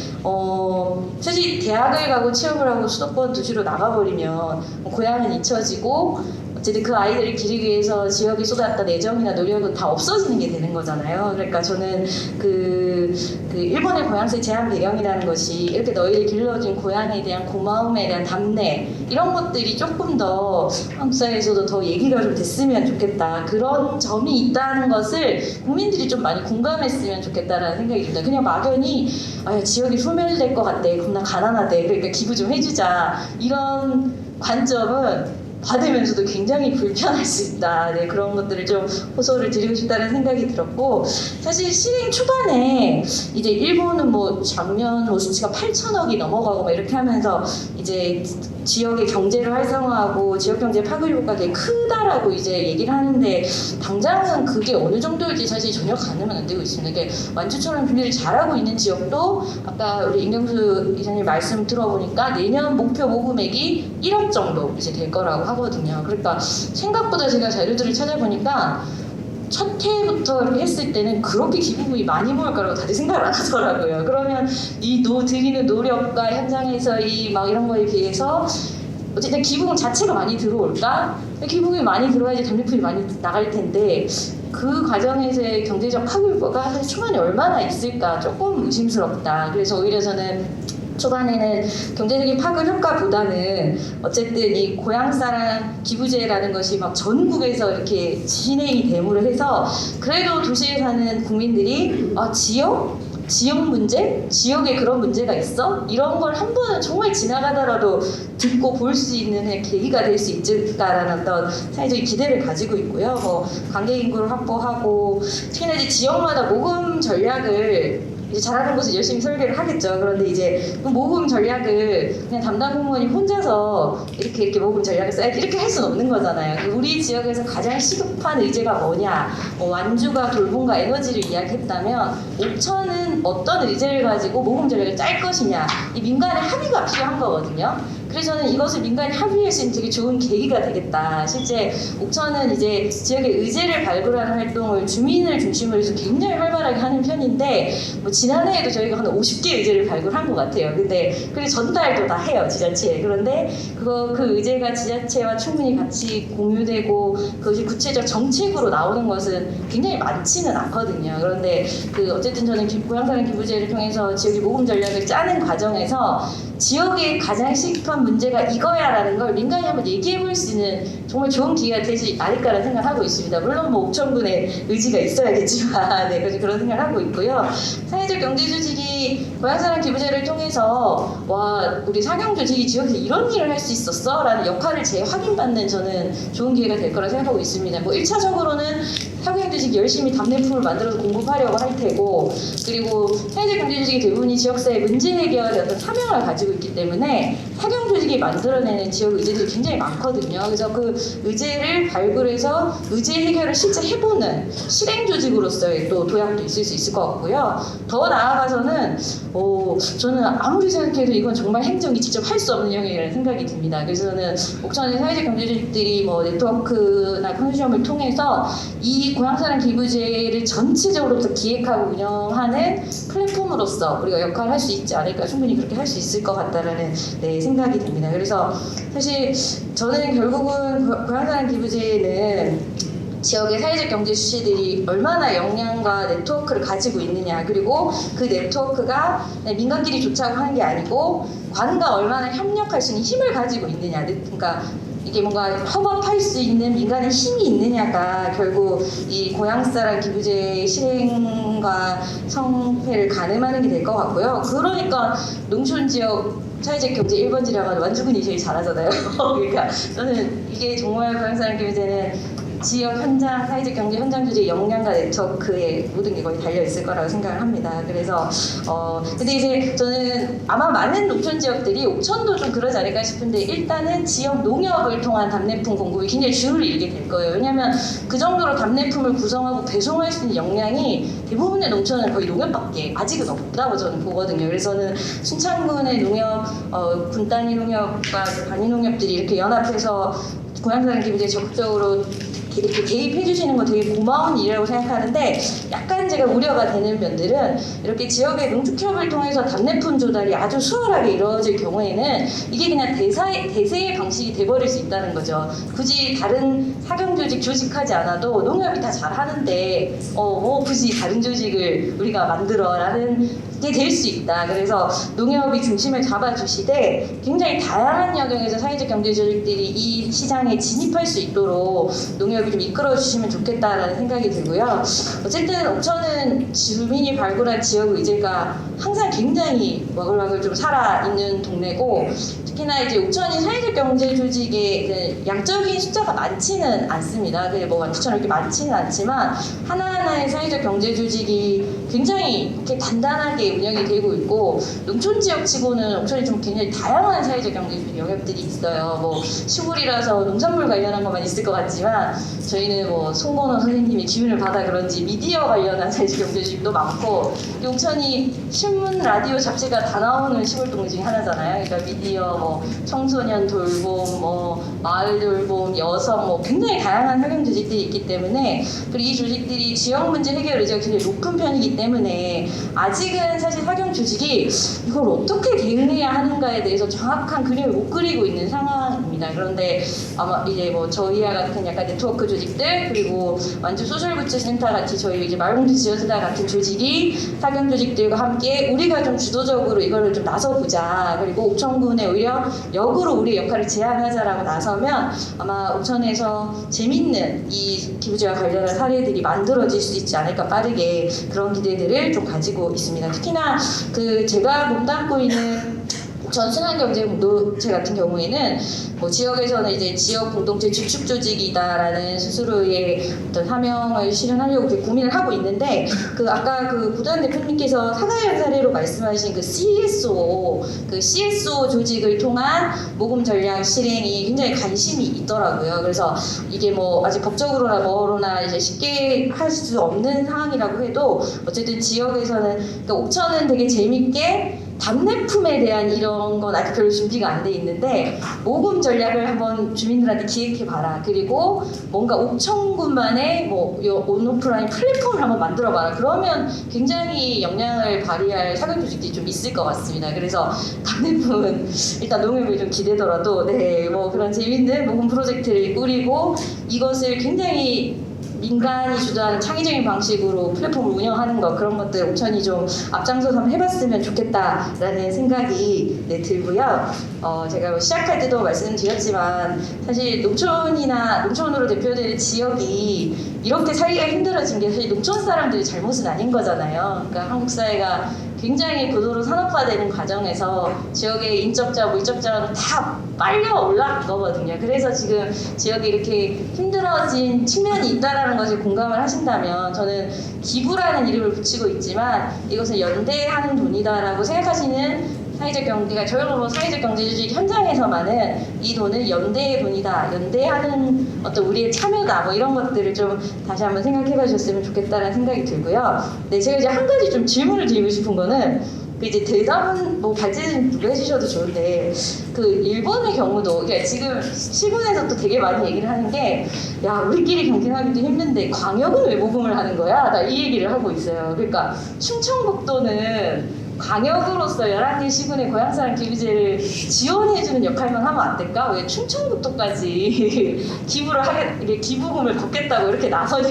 사실 대학을 가고 취업을 하고 수도권 도시로 나가버리면 고향은 잊혀지고 어쨌든 그 아이들을 기르기 위해서 지역에 쏟았던 애정이나 노력은 다 없어지는 게 되는 거잖아요. 그러니까 저는 그 일본의 고향세 제한 배경이라는 것이 이렇게 너희를 길러준 고향에 대한 고마움에 대한 답례 이런 것들이 조금 더 한국 사회에서도 더 얘기가 좀 됐으면 좋겠다. 그런 점이 있다는 것을 국민들이 좀 많이 공감했으면 좋겠다라는 생각이 듭니다. 그냥 막연히 지역이 소멸될 것 같대, 겁나 가난하대, 그러니까 기부 좀 해주자 이런 관점은 받으면서도 굉장히 불편할 수 있다. 네, 그런 것들을 좀 호소를 드리고 싶다는 생각이 들었고 사실 실행 초반에 이제 일본은 뭐 작년 수치가 8천억이 넘어가고 막 이렇게 하면서 이제 지역의 경제를 활성화하고 지역 경제 파급 효과가 되게 크다라고 이제 얘기를 하는데 당장은 그게 어느 정도일지 사실 전혀 가늠은 안 되고 있습니다. 이게 완주처럼 준비를 잘하고 있는 지역도 아까 우리 임경수 이사님 말씀 들어보니까 내년 목표 모금액이 1억 정도 이제 될 거라고 하거든요. 그러니까 생각보다 제가 자료들을 찾아보니까 첫 해부터 이렇게 했을 때는 그렇게 기부금이 많이 모일 거라고 다들 생각을 안 하더라고요. 그러면 이 드리는 노력과 현장에서 이 막 이런 거에 비해서 어쨌든 기부금 자체가 많이 들어올까? 기부금이 많이 들어야지 답례품이 많이 나갈 텐데 그 과정에서의 경제적 파급효과가 사실 초반에 얼마나 있을까 조금 의심스럽다. 그래서 오히려 저는 초반에는 경제적인 파급 효과보다는 어쨌든 이 고향사랑 기부제라는 것이 막 전국에서 이렇게 진행이 됨으로 해서 그래도 도시에 사는 국민들이 지역 문제? 지역에 그런 문제가 있어? 이런 걸 한 번은 정말 지나가더라도 듣고 볼 수 있는 계기가 될 수 있을까라는 어떤 사회적인 기대를 가지고 있고요. 관계 인구를 확보하고 특히나 이제 지역마다 모금 전략을 이제 잘하는 곳을 열심히 설계를 하겠죠. 그런데 이제 그 모금 전략을 그냥 담당 공무원이 혼자서 이렇게 모금 전략을 써야 이렇게 할 수는 없는 거잖아요. 우리 지역에서 가장 시급한 의제가 뭐냐, 완주가 돌봄과 에너지를 이야기했다면 옥천은 어떤 의제를 가지고 모금 전략을 짤 것이냐, 이 민간의 합의가 필요한 거거든요. 그래서 저는 이것을 민간이 합의할 수 있는 되게 좋은 계기가 되겠다. 실제 옥천은 이제 지역의 의제를 발굴하는 활동을 주민을 중심으로 해서 굉장히 활발하게 하는 편인데, 뭐 지난해에도 저희가 한 50개 의제를 발굴한 것 같아요. 근데 그게 전달도 다 해요, 지자체에. 그런데 그 의제가 지자체와 충분히 같이 공유되고 그것이 구체적 정책으로 나오는 것은 굉장히 많지는 않거든요. 그런데 어쨌든 저는 고향사랑 기부제를 통해서 지역의 모금 전략을 짜는 과정에서 지역의 가장 시급한 문제가 이거야라는 걸 민간이 한번 얘기해 볼 수 있는 정말 좋은 기회가 되지 않을까라는 생각을 하고 있습니다. 물론 뭐 옥천군의 의지가 있어야겠지만 네, 그런 생각을 하고 있고요. 사회적 경제 조직이 고향사랑 기부제를 통해서 와, 우리 사경 조직이 지역에서 이런 일을 할 수 있었어? 라는 역할을 재확인받는 저는 좋은 기회가 될 거라 생각하고 있습니다. 뭐 1차적으로는 사경 조직이 열심히 답례품을 만들어서 공급하려고 할 테고, 그리고 사회적 경제 조직이 대부분이 지역사회 문제 해결의 어떤 사명을 가지고 있기 때문에 사경 조직이 만들어내는 지역 의제들이 굉장히 많거든요. 그래서 그 의제를 발굴해서 의제 해결을 실제 해보는 실행 조직으로서의 또 도약도 있을 수 있을 것 같고요. 더 나아가서는 저는 아무리 생각해도 이건 정말 행정이 직접 할 수 없는 영역이라는 생각이 듭니다. 그래서 저는 옥천의 사회적 경제 조직들이 뭐 네트워크나 컨소시엄을 통해서 이 고향사랑 기부제를 전체적으로 기획하고 운영하는 플랫폼으로서 우리가 역할을 할 수 있지 않을까, 충분히 그렇게 할 수 있을 것 같다라는 생각이 듭니다. 그래서 사실 저는 결국은 고향사랑 기부제는 지역의 사회적 경제 주체들이 얼마나 역량과 네트워크를 가지고 있느냐, 그리고 그 네트워크가 민간끼리 조차고 하는 게 아니고 관과 얼마나 협력할 수 있는 힘을 가지고 있느냐, 그러니까 이게 뭔가 협업할 수 있는 민간의 힘이 있느냐가 결국 이 고향사랑 기부제 실행과 성패를 가늠하는 게 될 것 같고요. 그러니까 농촌 지역 사회적 경제 1번지라고 하는 완주군이 제일 잘하잖아요. 그러니까 저는 이게 정말 고향사랑 기부제는 지역 현장, 사회적 경제 현장 조직의 역량과 네트워크에 모든 게 거의 달려 있을 거라고 생각을 합니다. 그래서 근데 이제 저는 아마 많은 농촌 지역들이 옥천도 좀 그러지 않을까 싶은데, 일단은 지역 농협을 통한 답례품 공급이 굉장히 줄을 이루게 될 거예요. 왜냐하면 그 정도로 답례품을 구성하고 배송할 수 있는 역량이 대부분의 농촌은 거의 농협밖에 아직은 없다고 저는 보거든요. 그래서 저는 순창군의 농협, 군 단위 농협과 단위 농협들이 이렇게 연합해서 고향사랑 기부제에 적극적으로 이렇게 개입해 주시는 건 되게 고마운 일이라고 생각하는데, 약간 제가 우려가 되는 면들은 이렇게 지역의 농축협을 통해서 답례품 조달이 아주 수월하게 이루어질 경우에는 이게 그냥 대세의 방식이 돼버릴 수 있다는 거죠. 굳이 다른 사경 조직 조직하지 않아도 농협이 다 잘하는데 굳이 다른 조직을 우리가 만들어라는 게 될 수 있다. 그래서 농협이 중심을 잡아주시되 굉장히 다양한 영역에서 사회적 경제 조직들이 이 시장에 진입할 수 있도록 농협이 좀 이끌어주시면 좋겠다라는 생각이 들고요. 어쨌든 옥천은 주민이 발굴한 지역 의제가 항상 굉장히 와글와글 좀 살아있는 동네고, 특히나 이제 옥천이 사회적 경제 조직의 양적인 숫자가 많지는 않습니다. 뭐 완주처럼 이렇게 많지는 않지만 하나하나의 사회적 경제 조직이 굉장히 이렇게 단단하게 운영이 되고 있고, 농촌 지역치고는 옥천이 좀 굉장히 다양한 사회적 경제 영역들이 있어요. 뭐 시골이라서 농산물 관련한 것만 있을 것 같지만 저희는 뭐 송건호 선생님의 기운을 받아 그런지 미디어 관련한 사회적 경제 조직도 많고, 옥천이 신문, 라디오, 잡지가 다 나오는 시골 동네 중에 하나잖아요. 그러니까 미디어, 뭐 청소년 돌봄, 뭐 마을 돌봄, 여성, 뭐 굉장히 다양한 활용 조직들이 있기 때문에, 그리고 이 조직들이 지역 문제 해결 의지가 굉장히 높은 편이기 때문에 아직은 사실 사경 조직이 이걸 어떻게 대응해야 하는가에 대해서 정확한 그림을 못 그리고 있는 상황입니다. 그런데 아마 이제 뭐 저희와 같은 약간 네트워크 조직들, 그리고 완주 소셜구체센터 같이 저희 이제 마을공동 지원센터 같은 조직이 사경 조직들과 함께 우리가 좀 주도적으로 이거를 좀 나서보자, 그리고 옥천군에 오히려 역으로 우리의 역할을 제안하자라고 나서면 아마 옥천에서 재밌는 이 기부제와 관련한 사례들이 만들어질 수 있지 않을까, 빠르게 그런 기대들을 좀 가지고 있습니다. 특히나 제가 몸담고 있는 전 순환경제 공동체 같은 경우에는 뭐 지역에서는 이제 지역 공동체 주축 조직이다라는 스스로의 어떤 사명을 실현하려고 이렇게 고민을 하고 있는데 그 아까 그 구단 대표님께서 사과의 사례로 말씀하신 그 CSO 조직을 통한 모금 전략 실행이 굉장히 관심이 있더라고요. 그래서 이게 뭐 아직 법적으로나 뭐로나 이제 쉽게 할 수 없는 상황이라고 해도 어쨌든 지역에서는 그러니까 옥천은 되게 재밌게 답례품에 대한 이런 건 아직 별로 준비가 안 돼 있는데 모금 전략을 한번 주민들한테 기획해봐라. 그리고 뭔가 옥천군만의 뭐 온오프라인 플랫폼을 한번 만들어봐라. 그러면 굉장히 영향을 발휘할 사회 조직들이 좀 있을 것 같습니다. 그래서 답례품은 일단 농협이 좀 기대더라도 뭐 그런 재밌는 모금 프로젝트를 꾸리고 이것을 굉장히 민간이 주도하는 창의적인 방식으로 플랫폼을 운영하는 것 그런 것들 옥천이 좀 앞장서서 한번 해봤으면 좋겠다라는 생각이 들고요. 제가 뭐 시작할 때도 말씀드렸지만 사실 농촌으로 대표되는 지역이 이렇게 살기가 힘들어진 게 사실 농촌 사람들의 잘못은 아닌 거잖아요. 그러니까 한국 사회가 굉장히 고도로 산업화되는 과정에서 지역의 인적자, 물적자는 다 빨려 올라간 거거든요. 그래서 지금 지역이 이렇게 힘들어진 측면이 있다라는 것에 공감을 하신다면 저는 기부라는 이름을 붙이고 있지만 이것을 연대하는 돈이다라고 생각하시는 사회적 경제가 저희도 뭐 사회적 경제 조직 현장에서만은 이 돈은 연대의 돈이다, 연대하는 어떤 우리의 참여다, 뭐 이런 것들을 좀 다시 한번 생각해봐 주셨으면 좋겠다는 생각이 들고요. 네, 제가 이제 한 가지 좀 질문을 드리고 싶은 거는 그 이제 대답은 뭐 발제는 누가 해주셔도 좋은데 그 일본의 경우도 그러니까 지금 신문에서 또 되게 많이 얘기를 하는 게 야 우리끼리 경쟁하기도 힘든데 광역은 왜 모금을 하는 거야? 나 이 얘기를 하고 있어요. 그러니까 충청북도는 광역으로서 11개 시군의 고향사랑 기부제를 지원해주는 역할만 하면 안 될까? 왜 충청북도까지 기부금을 걷겠다고 이렇게 나서냐?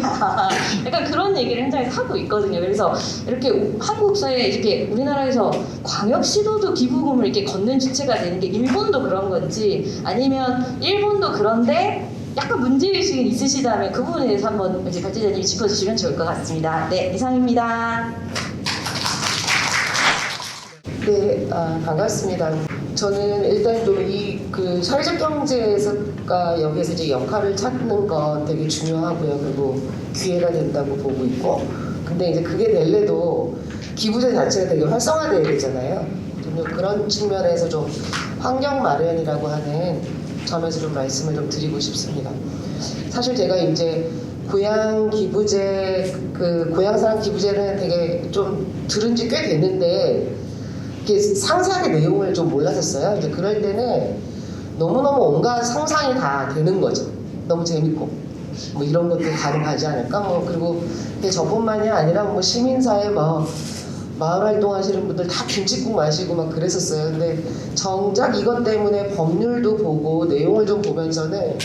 약간 그런 얘기를 현장에서 하고 있거든요. 그래서 이렇게 한국 사회에 이렇게 우리나라에서 광역시도도 기부금을 이렇게 걷는 주체가 되는 게 일본도 그런 건지 아니면 일본도 그런데 약간 문제의식이 있으시다면 그 부분에 대해서 한번 이제 발제자님이 짚어주시면 좋을 것 같습니다. 네, 이상입니다. 네, 반갑습니다. 저는 일단 좀 그 사회적 경제가 여기에서 이제 역할을 찾는 건 되게 중요하고요. 그리고 기회가 된다고 보고 있고. 근데 이제 그게 될래도 기부제 자체가 되게 활성화돼야 되잖아요. 좀 그런 측면에서 좀 환경 마련이라고 하는 점에서 좀 말씀을 좀 드리고 싶습니다. 사실 제가 이제 고향 기부제, 그 고향사랑 기부제는 되게 좀 들은 지 꽤 됐는데 이렇게 상세하게 내용을 좀 몰랐었어요. 이제 그럴 때는 너무너무 온갖 상상이 다 되는 거죠. 너무 재밌고 뭐 이런 것도 가능하지 않을까? 뭐 그리고 저뿐만이 아니라 뭐 시민사회 뭐 마을 활동하시는 분들 다 김치국 마시고 막 그랬었어요. 근데 정작 이것 때문에 법률도 보고 내용을 좀 보면서는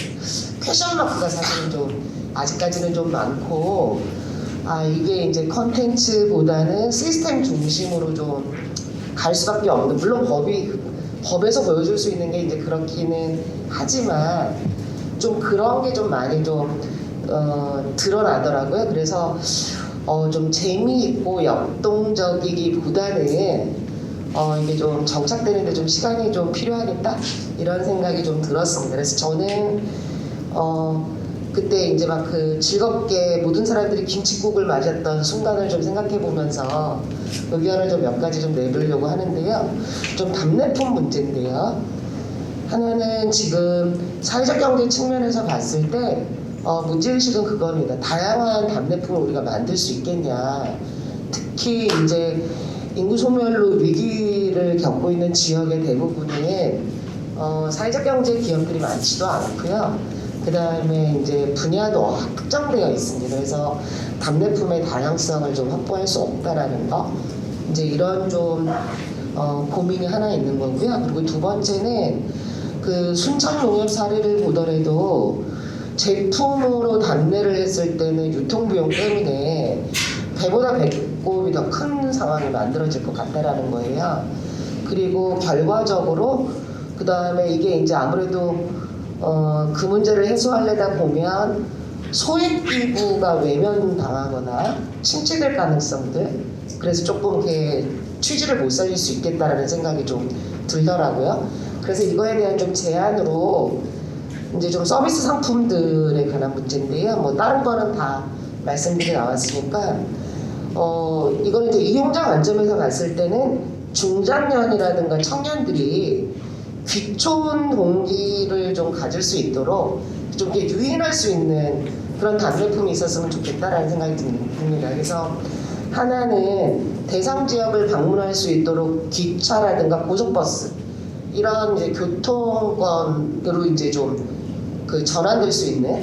퀘션 마크가 사실은 좀 아직까지는 좀 많고 이게 이제 컨텐츠보다는 시스템 중심으로 좀 갈 수밖에 없는, 물론 법에서 보여줄 수 있는 게 이제 그렇기는 하지만 좀 그런 게 좀 많이 좀 드러나더라고요. 그래서 좀 재미있고 역동적이기보다는 이게 좀 정착되는데 좀 시간이 좀 필요하겠다 이런 생각이 좀 들었습니다. 그래서 저는 그때 이제 막 그 즐겁게 모든 사람들이 김칫국을 마셨던 순간을 좀 생각해 보면서 의견을 좀 몇 가지 좀 내보려고 하는데요. 좀 답례품 문제인데요. 하나는 지금 사회적 경제 측면에서 봤을 때 문제의식은 그겁니다. 다양한 답례품을 우리가 만들 수 있겠냐. 특히 이제 인구 소멸로 위기를 겪고 있는 지역의 대부분은 사회적 경제 기업들이 많지도 않고요. 그 다음에 이제 분야도 특정되어 있습니다. 그래서 답례품의 다양성을 좀 확보할 수 없다라는 거. 이제 이런 좀 고민이 하나 있는 거고요. 그리고 두 번째는 그 순천농협 사례를 보더라도 제품으로 답례를 했을 때는 유통비용 때문에 배보다 배꼽이 더 큰 상황이 만들어질 것 같다라는 거예요. 그리고 결과적으로 그 다음에 이게 이제 아무래도 그 문제를 해소하려다 보면 소액 기부가 외면당하거나 침체될 가능성들, 그래서 조금 이렇게 취지를 못 살릴 수 있겠다라는 생각이 좀 들더라고요. 그래서 이거에 대한 좀 제안으로 이제 좀 서비스 상품들에 관한 문제인데요. 뭐 다른 거는 다 말씀들이 나왔으니까 이거는 이제 이용자 관점에서 봤을 때는 중장년이라든가 청년들이 귀촌 동기를 좀 가질 수 있도록 좀 이렇게 유인할 수 있는 그런 답례품이 있었으면 좋겠다라는 생각이 듭니다. 그래서 하나는 대상 지역을 방문할 수 있도록 기차라든가 고속버스 이런 이제 교통권으로 이제 좀 그 전환될 수 있는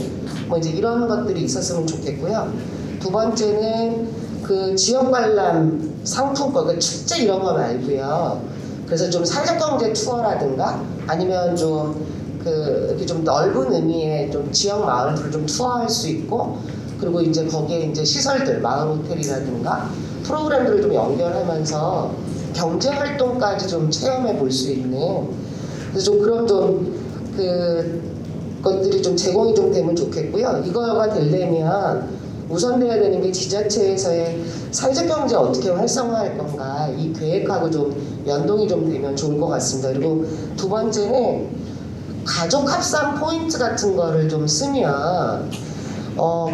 뭐 이제 이런 것들이 있었으면 좋겠고요. 두 번째는 그 지역 관람 상품권, 그 축제 이런 거 말고요. 그래서 좀 사회적 경제 투어라든가 아니면 좀 그 이렇게 좀 넓은 의미의 좀 지역 마을들을 좀 투어할 수 있고 그리고 이제 거기에 이제 시설들, 마을 호텔이라든가 프로그램들을 좀 연결하면서 경제 활동까지 좀 체험해 볼 수 있는 그래서 좀 그런 좀 그 것들이 좀 제공이 좀 되면 좋겠고요. 이거가 되려면 우선 돼야 되는 게 지자체에서의 사회적 경제 어떻게 활성화할 건가 이 계획하고 좀 연동이 좀 되면 좋을 것 같습니다. 그리고 두 번째는 가족 합산 포인트 같은 거를 좀 쓰면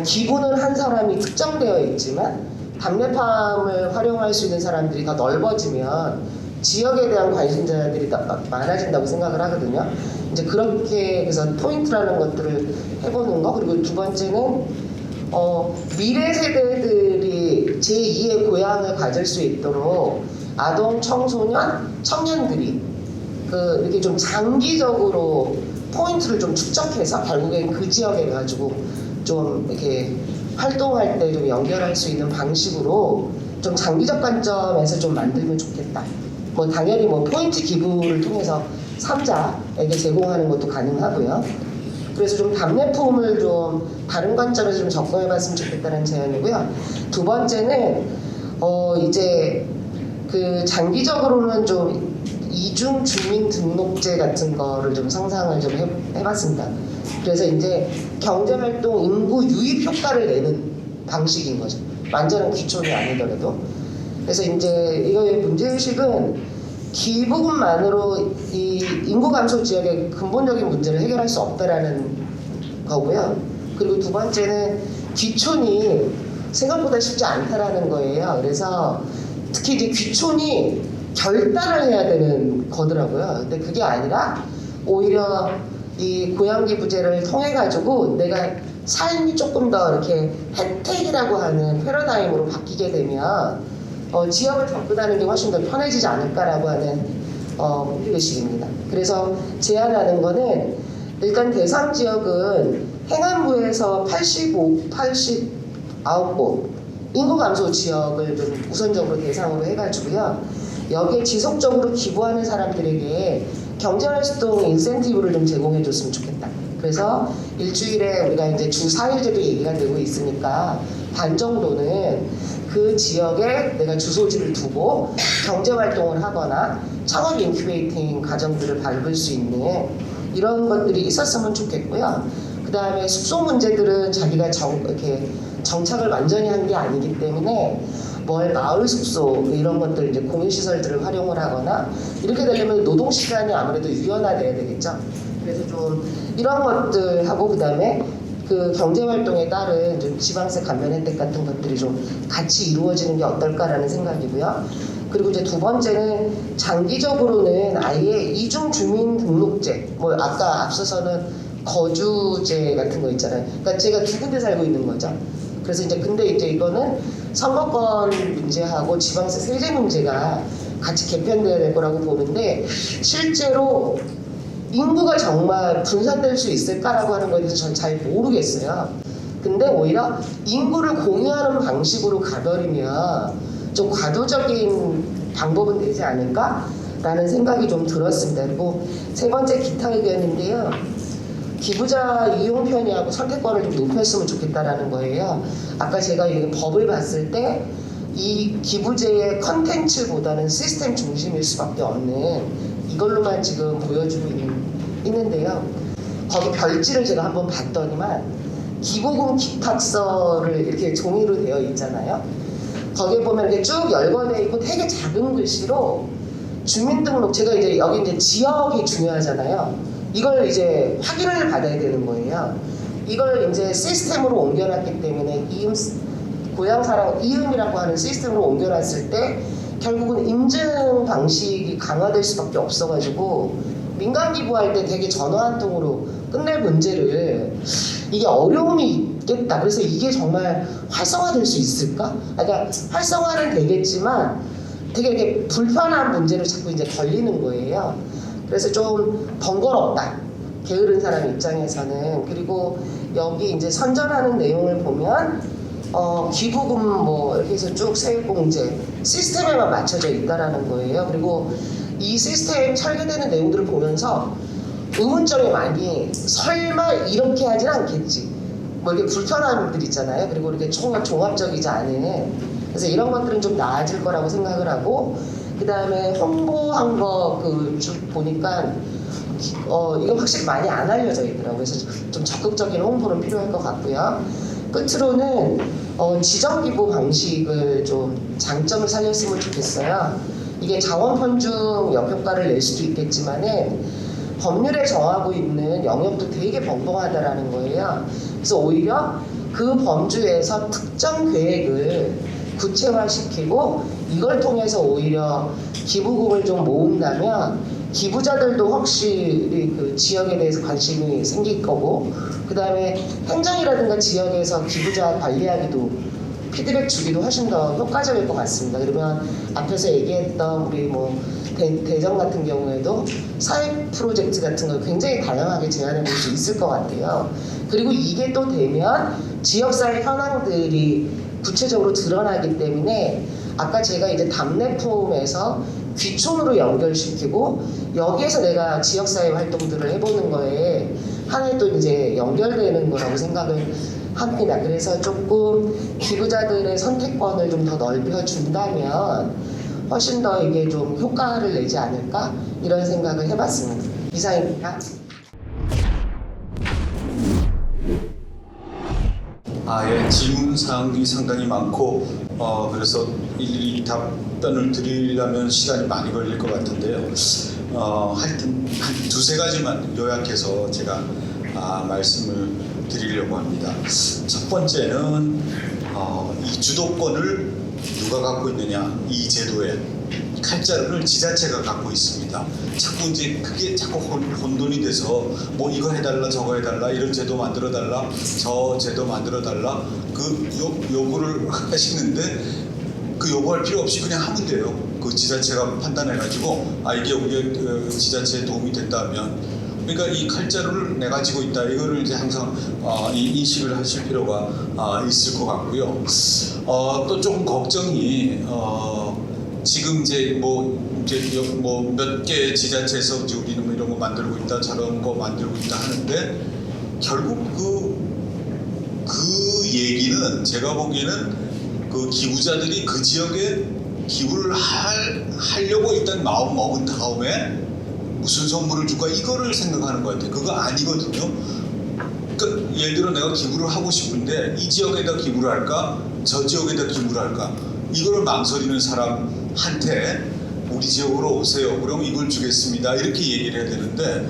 기부는 한 사람이 특정되어 있지만 답례팜을 활용할 수 있는 사람들이 더 넓어지면 지역에 대한 관심자들이 많아진다고 생각을 하거든요. 이제 그렇게 해서 포인트라는 것들을 해보는 거. 그리고 두 번째는 미래 세대들이 제2의 고향을 가질 수 있도록 아동, 청소년, 청년들이 이렇게 좀 장기적으로 포인트를 좀 축적해서 결국엔 그 지역에 가지고 좀 이렇게 활동할 때 좀 연결할 수 있는 방식으로 좀 장기적 관점에서 좀 만들면 좋겠다. 뭐 당연히 뭐 포인트 기부를 통해서 3자에게 제공하는 것도 가능하고요. 그래서 좀 답례품을 좀 다른 관점에서 좀 접근해봤으면 좋겠다는 제안이고요. 두 번째는 이제 그 장기적으로는 좀 이중 주민 등록제 같은 거를 좀 상상을 좀 해봤습니다. 그래서 이제 경제활동 인구 유입 효과를 내는 방식인 거죠. 완전한 귀촌이 아니더라도. 그래서 이제 이거의 문제의식은 기부금만으로 이 인구 감소 지역의 근본적인 문제를 해결할 수 없다라는 거고요. 그리고 두 번째는 귀촌이 생각보다 쉽지 않다라는 거예요. 그래서 특히 이제 귀촌이 결단을 해야 되는 거더라고요. 근데 그게 아니라 오히려 이 고향기부제를 통해 가지고 내가 삶이 조금 더 이렇게 혜택이라고 하는 패러다임으로 바뀌게 되면 지역을 접근하는 게 훨씬 더 편해지지 않을까라고 하는 의식입니다. 그래서 제안하는 거는 일단 대상 지역은 행안부에서 89곳 인구 감소 지역을 좀 우선적으로 대상으로 해가지고요. 여기에 지속적으로 기부하는 사람들에게 경제활동 인센티브를 좀 제공해 줬으면 좋겠다. 그래서 일주일에 우리가 이제 주 4일제도 얘기가 되고 있으니까 반 정도는 그 지역에 내가 주소지를 두고 경제활동을 하거나 창업 인큐베이팅 과정들을 밟을 수 있는 이런 것들이 있었으면 좋겠고요. 그 다음에 숙소 문제들은 자기가 이렇게 정착을 완전히 한 게 아니기 때문에 마을 숙소 이런 것들 이제 공유시설들을 활용을 하거나 이렇게 되려면 노동 시간이 아무래도 유연화돼야 되겠죠. 그래서 좀 이런 것들하고 그 다음에 그 경제활동에 따른 좀 지방세 감면 혜택 같은 것들이 좀 같이 이루어지는 게 어떨까라는 생각이고요. 그리고 이제 두 번째는 장기적으로는 아예 이중 주민 등록제, 뭐 아까 앞서서는 거주제 같은 거 있잖아요. 그러니까 제가 두 군데 살고 있는 거죠. 그래서 이제 근데 이제 이거는 선거권 문제하고 지방세 세제 문제가 같이 개편돼야 될 거라고 보는데 실제로 인구가 정말 분산될 수 있을까라고 하는 거에 대해서 저는 잘 모르겠어요. 근데 오히려 인구를 공유하는 방식으로 가버리면 좀 과도적인 방법은 되지 않을까라는 생각이 좀 들었습니다. 그리고 세 번째 기타 의견인데요. 기부자 이용 편의하고 선택권을 좀 높였으면 좋겠다라는 거예요. 아까 제가 이 법을 봤을 때 이 기부제의 컨텐츠보다는 시스템 중심일 수밖에 없는 이걸로만 지금 보여주고 있는데요. 거기 별지를 제가 한번 봤더니만 기부금 기탁서를 이렇게 종이로 되어 있잖아요. 거기에 보면 이렇게 쭉 열거되어 있고 되게 작은 글씨로 주민등록 제가 이제 여기 이제 지역이 중요하잖아요. 이걸 이제 확인을 받아야 되는 거예요. 이걸 이제 시스템으로 옮겨놨기 때문에 고향사랑 이음이라고 하는 시스템으로 옮겨놨을 때 결국은 인증 방식이 강화될 수밖에 없어가지고 민간 기부할 때 되게 전화 한 통으로 끝낼 문제를 이게 어려움이 있겠다. 그래서 이게 정말 활성화될 수 있을까? 그러니까 활성화는 되겠지만 되게 이렇게 불편한 문제를 자꾸 이제 걸리는 거예요. 그래서 좀 번거롭다. 게으른 사람 입장에서는. 그리고 여기 이제 선전하는 내용을 보면 기부금 뭐 이렇게 해서 쭉 세액공제 시스템에만 맞춰져 있다라는 거예요. 그리고 이 시스템 설계되는 내용들을 보면서 의문점이 많이 설마 이렇게 하진 않겠지. 뭐 이렇게 불편함들 있잖아요. 그리고 이렇게 종합적이지 않은. 그래서 이런 것들은 좀 나아질 거라고 생각을 하고 그 다음에 홍보한 거 그 쭉 보니까 이거 확실히 많이 안 알려져 있더라고요. 그래서 좀 적극적인 홍보는 필요할 것 같고요. 끝으로는 지정 기부 방식을 좀 장점을 살렸으면 좋겠어요. 이게 자원 편중 역효과를 낼 수도 있겠지만은 법률에 정하고 있는 영역도 되게 벙벙하다라는 거예요. 그래서 오히려 그 범주에서 특정 계획을 구체화시키고 이걸 통해서 오히려 기부금을 좀 모은다면 기부자들도 확실히 그 지역에 대해서 관심이 생길 거고 그 다음에 행정이라든가 지역에서 기부자 관리하기도 피드백 주기도 훨씬 더 효과적일 것 같습니다. 그러면 앞에서 얘기했던 우리 뭐 대전 같은 경우에도 사회 프로젝트 같은 걸 굉장히 다양하게 제안해 볼 수 있을 것 같아요. 그리고 이게 또 되면 지역사회 현황들이 구체적으로 드러나기 때문에 아까 제가 이제 답례품에서 귀촌으로 연결시키고 여기에서 내가 지역사회 활동들을 해보는 거에 하나의 또 이제 연결되는 거라고 생각을 합니다. 그래서 조금 기부자들의 선택권을 좀 더 넓혀준다면 훨씬 더 이게 좀 효과를 내지 않을까 이런 생각을 해봤습니다. 이상입니다. 예, 질문 사항이 상당히 많고 그래서 일일이 답변을 드리려면 시간이 많이 걸릴 것 같은데요. 하여튼 한 두세 가지만 요약해서 제가 말씀을 드리려고 합니다. 첫 번째는 이 주도권을 누가 갖고 있느냐, 이 제도에 칼자루를 지자체가 갖고 있습니다. 자꾸 이제 그게 자꾸 혼돈이 돼서 뭐 이거 해달라 저거 해달라 이런 제도 만들어 달라 저 제도 만들어 달라 그 요구를 하시는데 그 요구할 필요 없이 그냥 하면 돼요. 그 지자체가 판단해가지고 이게 우리 지자체에 도움이 된다면 그러니까 이 칼자루를 내가 쥐고 있다 이거를 이제 항상 인식을 하실 필요가 있을 것 같고요. 또 조금 걱정이 지금 이제 몇 개 지자체에서 이제 우리는 뭐 이런 거 만들고 있다 저런 거 만들고 있다 하는데 결국 그 얘기는 제가 보기에는 그 기부자들이 그 지역에 기부를 하려고 일단 마음 먹은 다음에 무슨 선물을 줄까 이거를 생각하는 것 같아요. 그거 아니거든요. 그러니까 예를 들어 내가 기부를 하고 싶은데 이 지역에다 기부를 할까 저 지역에다 기부를 할까 이거를 망설이는 사람한테 우리 지역으로 오세요. 그럼 이걸 주겠습니다. 이렇게 얘기를 해야 되는데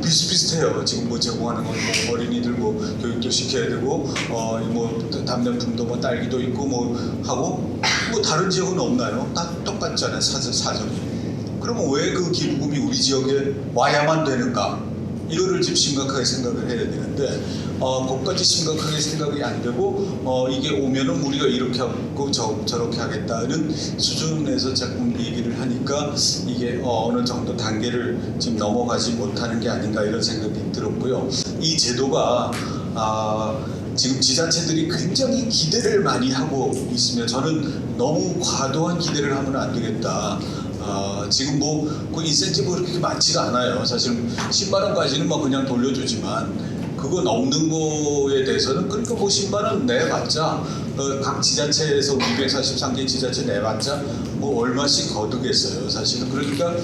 비슷비슷해요. 지금 뭐 제공하는 건 뭐 어린이들 뭐 교육도 시켜야 되고 뭐 답례품도 뭐 딸기도 있고 뭐 하고 뭐 다른 지역은 없나요? 다 똑같잖아요. 사정이. 그러면 왜 그 기부금이 우리 지역에 와야만 되는가? 이거를 좀 심각하게 생각을 해야 되는데 그것까지 심각하게 생각이 안 되고 이게 오면은 우리가 이렇게 하고 저렇게 하겠다는 수준에서 자꾸 얘기를 하니까 이게 어느 정도 단계를 지금 넘어가지 못하는 게 아닌가 이런 생각이 들었고요. 이 제도가 지금 지자체들이 굉장히 기대를 많이 하고 있으면 저는 너무 과도한 기대를 하면 안 되겠다. 지금 그 인센티브가 그렇게 많지가 않아요. 사실 10만 원까지는 뭐 그냥 돌려주지만 그거 넘는 거에 대해서는 그러니까 10만 원 내봤자 각 지자체에서 243개 지자체 내봤자 뭐 얼마씩 거두겠어요. 사실은 그러니까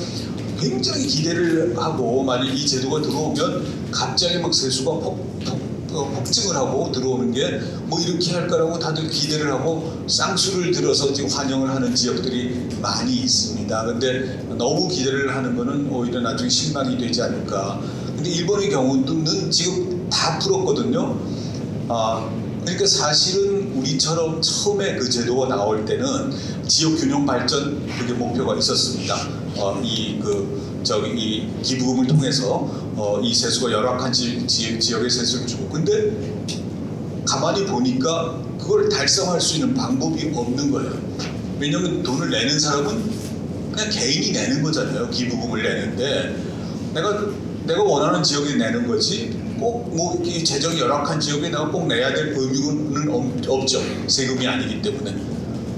굉장히 기대를 하고 만약 이 제도가 들어오면 갑자기 막 세수가 폭증을 하고 들어오는 게 뭐 이렇게 할 거라고 다들 기대를 하고 쌍수를 들어서 지금 환영을 하는 지역들이 많이 있습니다. 근데 너무 기대를 하는 거는 오히려 나중에 실망이 되지 않을까. 근데 일본의 경우는 지금 다 풀었거든요. 그러니까 사실은 우리처럼 처음에 그 제도가 나올 때는 지역 균형 발전 그게 목표가 있었습니다. 이 기부금을 통해서 이 세수가 열악한 지역의 세수를 주고, 근데 가만히 보니까 그걸 달성할 수 있는 방법이 없는 거예요. 왜냐하면 돈을 내는 사람은 그냥 개인이 내는 거잖아요. 기부금을 내는데 내가 원하는 지역에 내는 거지 꼭 뭐 재정이 열악한 지역에 내가 꼭 내야 될 의무는 없죠. 세금이 아니기 때문에.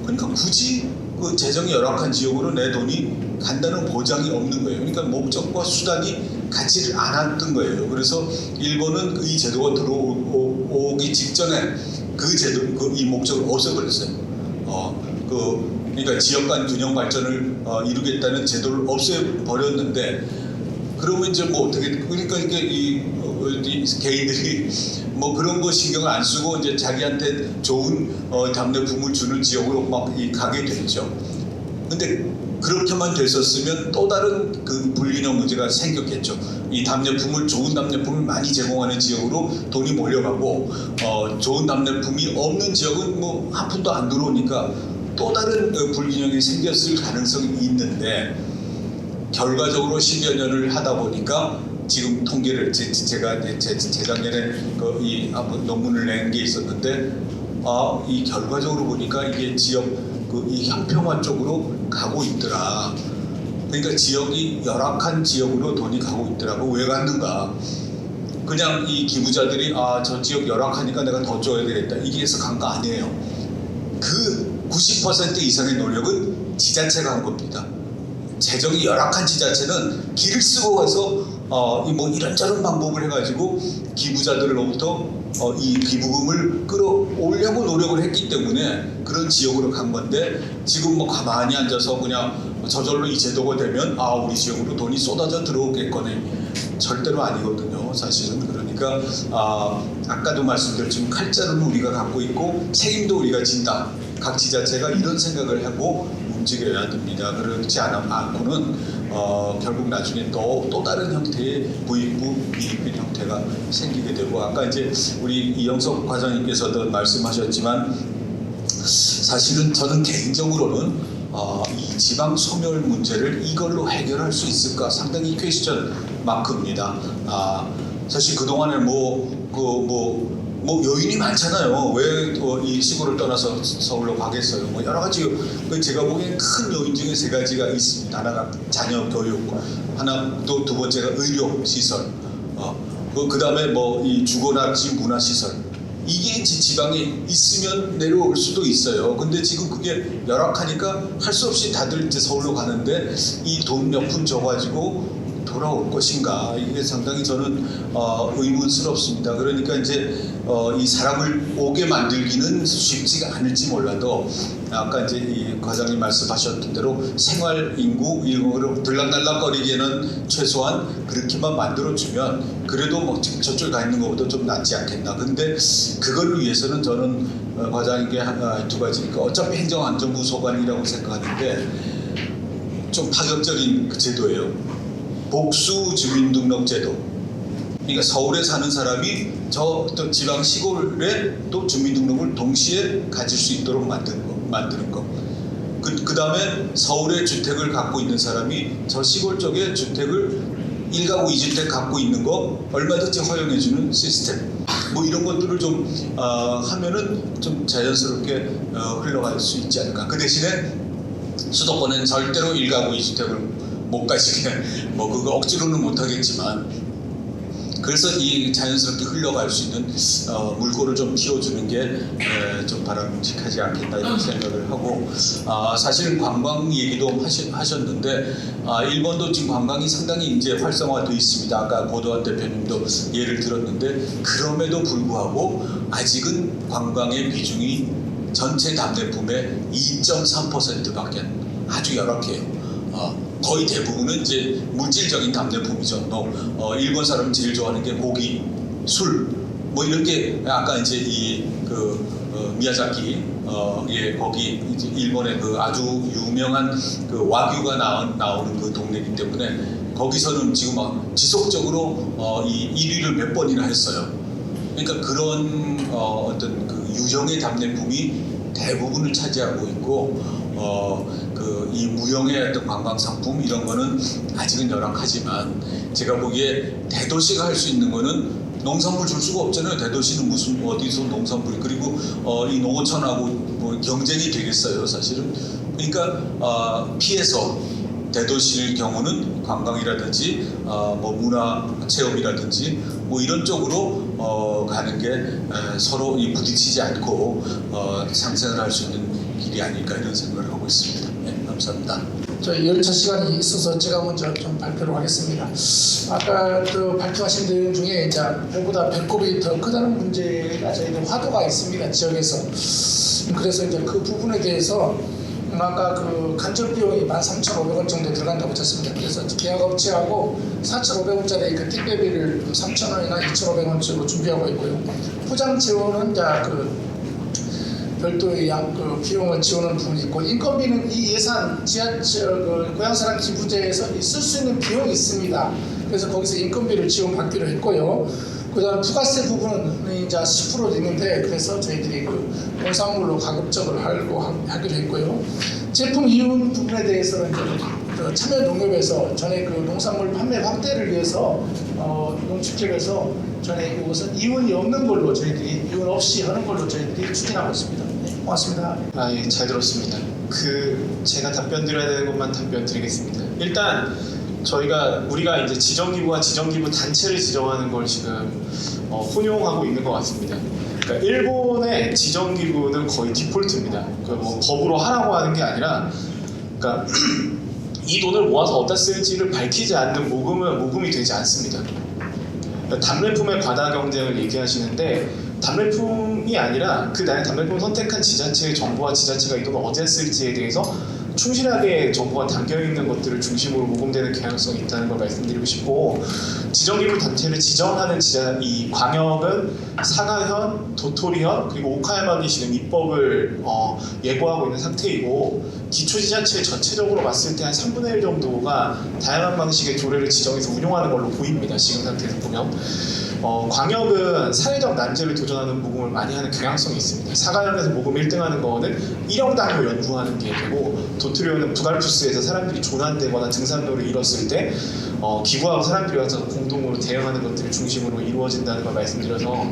그러니까 굳이 그 재정이 열악한 지역으로 내 돈이 간다는 보장이 없는 거예요. 그러니까 목적과 수단이 같지를 않았던 거예요. 그래서 일본은 이 제도가 들어오기 직전에 그 제도, 이 목적을 없애버렸어요. 그러니까 지역 간 균형 발전을 이루겠다는 제도를 없애버렸는데, 그러면 이제 뭐 어떻게, 그러니까 이 개인들이 뭐 그런 거 신경을 안 쓰고 이제 자기한테 좋은 답례품을 주는 지역으로 막 가게 됐죠. 근데 그렇게만 됐었으면 또 다른 그 불균형 문제가 생겼겠죠. 이 답례품을, 좋은 답례품을 많이 제공하는 지역으로 돈이 몰려가고 좋은 답례품이 없는 지역은 뭐 한 푼도 안 들어오니까 또 다른 불균형이 생겼을 가능성이 있는데, 결과적으로 10여 년을 하다 보니까 지금 통계를 제가 재작년에 이 논문을 낸 게 있었는데, 이 결과적으로 보니까 이게 지역 이 형평화 쪽으로 가고 있더라. 그러니까 지역이 열악한 지역으로 돈이 가고 있더라고. 왜 갔는가? 그냥 이 기부자들이 저 지역 열악하니까 내가 더 줘야 되겠다, 이게 해서 간 거 아니에요. 그 90% 이상의 노력은 지자체가 한 겁니다. 재정이 열악한 지자체는 길을 쓰고 가서 뭐 이런저런 방법을 해가지고 기부자들로부터 이 기부금을 끌어오려고 노력을 했기 때문에 그런 지역으로 간 건데, 지금 뭐 가만히 앉아서 그냥 저절로 이 제도가 되면 우리 지역으로 돈이 쏟아져 들어오겠거니, 절대로 아니거든요, 사실은. 그러니까 아까도 말씀드렸지만 칼자루는 우리가 갖고 있고 책임도 우리가 진다. 각 지자체가 이런 생각을 하고 움직여야 됩니다. 그렇지 않고는 결국 나중에 또 다른 형태의 부익부, 이익빈 형태가 생기게 되고, 아까 이제 우리 이영석 과장님께서도 말씀하셨지만, 사실은 저는 개인적으로는 이 지방 소멸 문제를 이걸로 해결할 수 있을까 상당히 퀘스천 마크입니다. 사실 그동안에 뭐 요인이 많잖아요. 왜 이 시골을 떠나서 서울로 가겠어요? 뭐 여러 가지, 제가 보기엔 큰 요인 중에 세 가지가 있습니다. 하나가 자녀 교육, 하나 또 두 번째가 의료 시설, 그 다음에 뭐 이 주거납지 문화 시설. 이게 지방에 있으면 내려올 수도 있어요. 근데 지금 그게 열악하니까 할 수 없이 다들 이제 서울로 가는데, 이 돈 몇 푼 줘가지고 돌아올 것인가, 이게 상당히 저는 의문스럽습니다. 그러니까 이제 이 사람을 오게 만들기는 쉽지가 않을지 몰라도, 아까 이제 이 과장님 말씀하셨던 대로 생활 인구 이거로 들락날락거리기에는 최소한 그렇게만 만들어주면 그래도 뭐 저쪽 가 있는 것보다 좀 낫지 않겠나. 근데 그걸 위해서는 저는 과장님께 두 가지니까, 어차피 행정안전부 소관이라고 생각하는데 좀 파격적인 그 제도예요. 복수 주민등록 제도. 그러니까 서울에 사는 사람이 저 또 지방 시골에 또 주민등록을 동시에 가질 수 있도록 만드는 거. 그 다음에 서울에 주택을 갖고 있는 사람이 저 시골 쪽에 주택을 1가구 2주택 갖고 있는 거 얼마든지 허용해주는 시스템. 뭐 이런 것들을 좀 하면은 좀 자연스럽게 흘러갈 수 있지 않을까. 그 대신에 수도권은 절대로 1가구 2주택을 못 가시게, 뭐 그거 억지로는 못 하겠지만, 그래서 이 자연스럽게 흘러갈 수 있는 물꼬를 좀 틔워주는 게 좀 바람직하지 않겠나, 이런 생각을 하고, 사실은 관광 얘기도 하셨는데, 일본도 지금 관광이 상당히 이제 활성화되어 있습니다. 아까 고도환 대표님도 예를 들었는데, 그럼에도 불구하고 아직은 관광의 비중이 전체 답례품의 2.3%밖에 아주 열악해요. 거의 대부분은 이제 물질적인 답례품이죠. 일본 사람은 제일 좋아하는 게 고기, 술, 뭐 이렇게 아까 이제 미야자키 예 거기 이제 일본의 그 아주 유명한 그 와규가 나오는 그 동네이기 때문에 거기서는 지금 막 지속적으로 이 1위를 몇 번이나 했어요. 그러니까 그런 어떤 그 유형의 답례품이 대부분을 차지하고 있고 그 이 무형의 어떤 관광 상품 이런 거는 아직은 열악하지만 제가 보기에 대도시가 할 수 있는 거는 농산물 줄 수가 없잖아요. 대도시는 무슨 어디서 농산물이 그리고 이 농어촌하고 뭐 경쟁이 되겠어요, 사실은. 그러니까 피해서 대도시일 경우는 관광이라든지 뭐 문화 체험이라든지 뭐 이런 쪽으로 가는 게 서로 부딪히지 않고 상생을 할 수 있는 길이 아닐까 이런 생각을 하고 있습니다. 네, 감사합니다. 저희 열차 시간이 있어서 제가 먼저 좀 발표를 하겠습니다. 아까 그 발표하신 내용 중에 이제 배보다 배꼽이 더 크다는 문제가 저희들 화두가 있습니다, 지역에서. 그래서 이제 그 부분에 대해서 아까 그 간접 비용이 13,500원 정도 들어간다고 쳤습니다. 그래서 계약업체하고 4,500원짜리 그 택배비를 3,000원이나 2,500원짜리로 준비하고 있고요. 포장 지원은 이제 그 별도의 그 비용을 지원하는 부분이 있고, 인건비는 이 예산 지하철 그 고향사랑 기부제에서 쓸 수 있는 비용이 있습니다. 그래서 거기서 인건비를 지원받기로 했고요. 그다음 부가세 부분은 이제 10% 있는데, 그래서 저희들이 그 농산물로 가급적으로 하기로 했고요. 제품 이윤 부분에 대해서는 이제 참여농협에서 전에 그 농산물 판매 확대를 위해서 농축협에서 전에 이것은 이윤이 없는 걸로 저희들이 이윤 없이 하는 걸로 저희들이 추진하고 있습니다. 네, 고맙습니다. 예, 잘 들었습니다. 제가 답변 드려야 되는 것만 답변 드리겠습니다. 일단 우리가 이제 지정기구와 지정기구 단체를 지정하는 걸 지금 혼용하고 있는 것 같습니다. 그러니까 일본의 지정기구는 거의 디폴트입니다. 뭐 법으로 하라고 하는 게 아니라, 그러니까 이 돈을 모아서 어디다 쓸지를 밝히지 않는 모금이 되지 않습니다. 그러니까 답례품의 과다 경쟁을 얘기하시는데, 답례품이 아니라 그 나의 답례품을 선택한 지자체의 정보와 지자체가 이 돈을 어디에 쓸지에 대해서 충실하게 정보가 담겨있는 것들을 중심으로 모금되는 경향성이 있다는 걸 말씀드리고 싶고, 지정기구 단체를 지정하는 이 광역은 사가현, 도토리현, 그리고 오카야마기 지금 입법을 예고하고 있는 상태이고, 기초지자체 전체적으로 봤을 때 한 3분의 1 정도가 다양한 방식의 조례를 지정해서 운용하는 걸로 보입니다. 지금 상태에서 보면. 광역은 사회적 난제를 도전하는 모금을 많이 하는 경향성이 있습니다. 사가현에서 모금 1등하는 거는 1억 단위로 연구하는 게 되고, 도토리현은 부갈푸스에서 사람들이 조난되거나 등산로를 잃었을 때 기부하고 사람들이 와서 공동으로 대응하는 것들을 중심으로 이루어진다는 걸 말씀드려서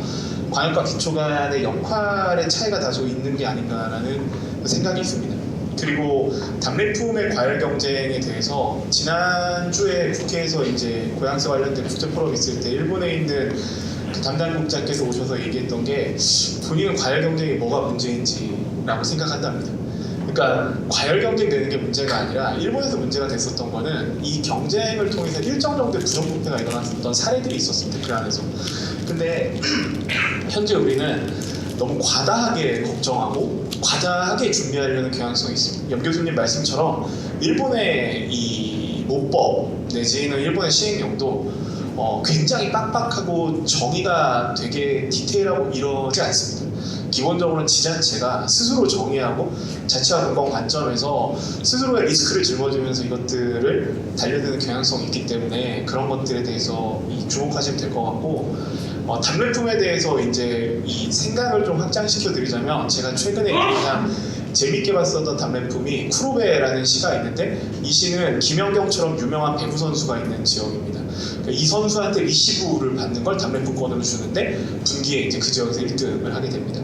광역과 기초 간의 역할의 차이가 다소 있는 게 아닌가라는 생각이 있습니다. 그리고 답례품의 과열 경쟁에 대해서 지난주에 국회에서 이제 고향세 관련된 국제 포럼 있을 때 일본에 있는 그 담당국장께서 오셔서 얘기했던 게, 본인은 과열 경쟁이 뭐가 문제인지라고 생각한답니다. 그러니까 과열 경쟁되는 게 문제가 아니라, 일본에서 문제가 됐었던 거는 이 경쟁을 통해서 일정 정도의 부정부패가 일어났었던 사례들이 있었습니다. 그 안에서. 근데 현재 우리는 너무 과다하게 걱정하고 과다하게 준비하려는 경향성이 있습니다. 염 교수님 말씀처럼 일본의 이 모법 내지는 일본의 시행령도 굉장히 빡빡하고 정의가 되게 디테일하고 이러지 않습니다. 기본적으로는 지자체가 스스로 정의하고 자치와 공공 관점에서 스스로의 리스크를 짊어지면서 이것들을 달려드는 경향성이 있기 때문에 그런 것들에 대해서 주목하시면 될 것 같고, 답례품에 대해서 이제 이 생각을 좀 확장시켜 드리자면, 제가 최근에 그냥 재밌게 봤었던 답례품이 쿠로베라는 시가 있는데, 이 시는 김연경처럼 유명한 배구 선수가 있는 지역입니다. 그러니까 이 선수한테 리시브를 받는 걸 답례품권으로 주는데 분기에 이제 그 지역에서 1등을 하게 됩니다.